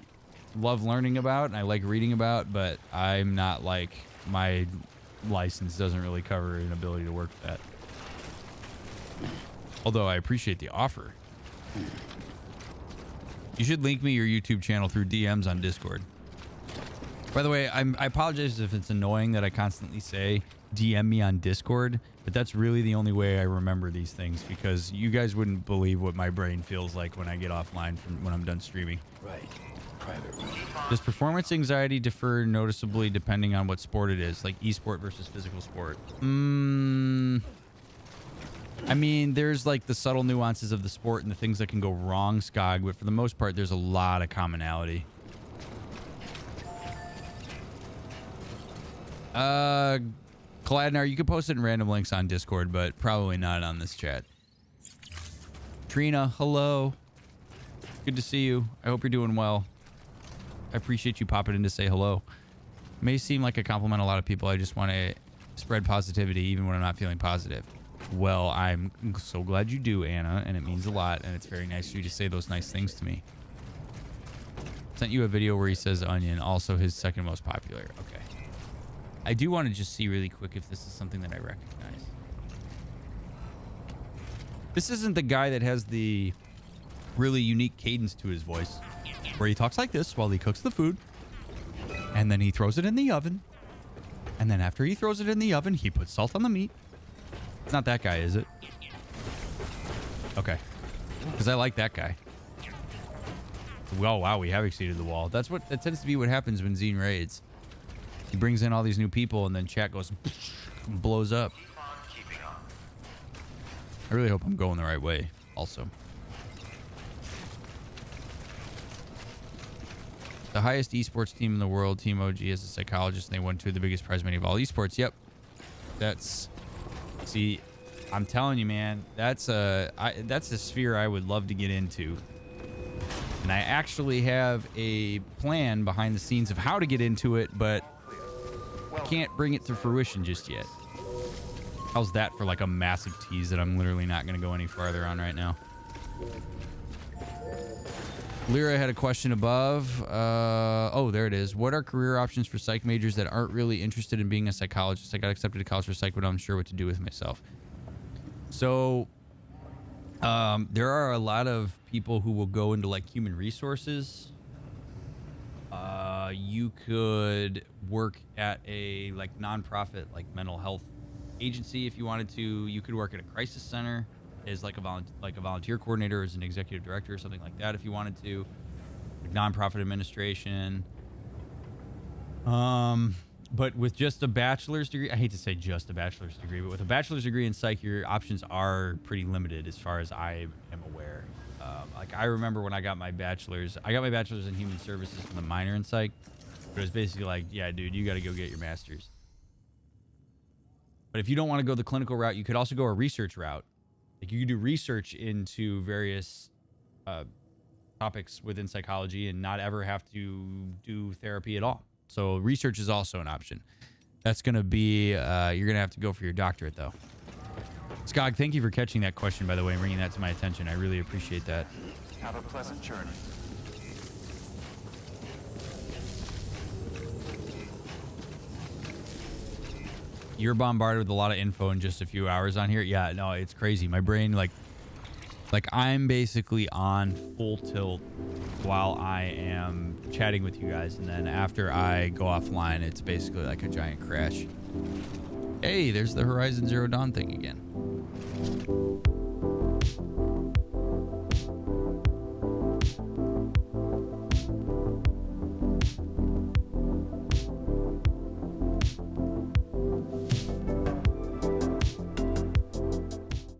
love learning about and I like reading about, but I'm not like, my license doesn't really cover an ability to work with that. Although I appreciate the offer. You should link me your YouTube channel through DMs on Discord. By the way, I apologize if it's annoying that I constantly say DM me on Discord, but that's really the only way I remember these things, because you guys wouldn't believe what my brain feels like when I get offline from when I'm done streaming. Right. Private room. Does performance anxiety differ noticeably depending on what sport it is, like esport versus physical sport? I mean, there's like the subtle nuances of the sport and the things that can go wrong, Skog, but for the most part, there's a lot of commonality. Kaladnar, you can post it in random links on Discord, but probably not on this chat. Trina, hello. Good to see you. I hope you're doing well. I appreciate you popping in to say hello. May seem like I compliment a lot of people. I just want to spread positivity even when I'm not feeling positive. Well, I'm so glad you do, Anna, and it means a lot, and it's very nice of you to say those nice things to me. Sent you a video where he says onion, also his second most popular. Okay. I do want to just see really quick if this is something that I recognize. This isn't the guy that has the really unique cadence to his voice, where he talks like this while he cooks the food, and then he throws it in the oven, and then after he throws it in the oven, he puts salt on the meat. It's not that guy, is it? Okay. Because I like that guy. Well, wow, we have exceeded the wall. That tends to be what happens when Zine raids. He brings in all these new people, and then chat goes and blows up. I really hope I'm going the right way, also. The highest esports team in the world, Team OG, is a psychologist, and they won 2 of the biggest prize money of all esports. Yep. See, I'm telling you, man, that's a sphere I would love to get into. And I actually have a plan behind the scenes of how to get into it, but I can't bring it to fruition just yet. How's that for like a massive tease that I'm literally not going to go any farther on right now? Lyra had a question above. Oh, there it is. What are career options for psych majors that aren't really interested in being a psychologist? I got accepted to college for psych, but I'm unsure what to do with myself. So there are a lot of people who will go into like human resources. You could work at a like nonprofit like mental health agency if you wanted to. You could work at a crisis center as like a volunteer coordinator, as an executive director or something like that if you wanted to. Like nonprofit administration. But with just a bachelor's degree, I hate to say just a bachelor's degree, but with a bachelor's degree in psych, your options are pretty limited as far as I am aware. Like I remember when I got my bachelor's in human services with a minor in psych, but it was basically like, yeah, dude, you got to go get your master's. But if you don't want to go the clinical route, you could also go a research route. Like you could do research into various topics within psychology and not ever have to do therapy at all. So research is also an option. That's going to be, you're going to have to go for your doctorate though. Skog, thank you for catching that question, by the way, and bringing that to my attention. I really appreciate that. Have a pleasant journey. You're bombarded with a lot of info in just a few hours on here. Yeah, no, it's crazy. My brain, like I'm basically on full tilt while I am chatting with you guys, and then after I go offline, it's basically like a giant crash. Hey, there's the Horizon Zero Dawn thing again.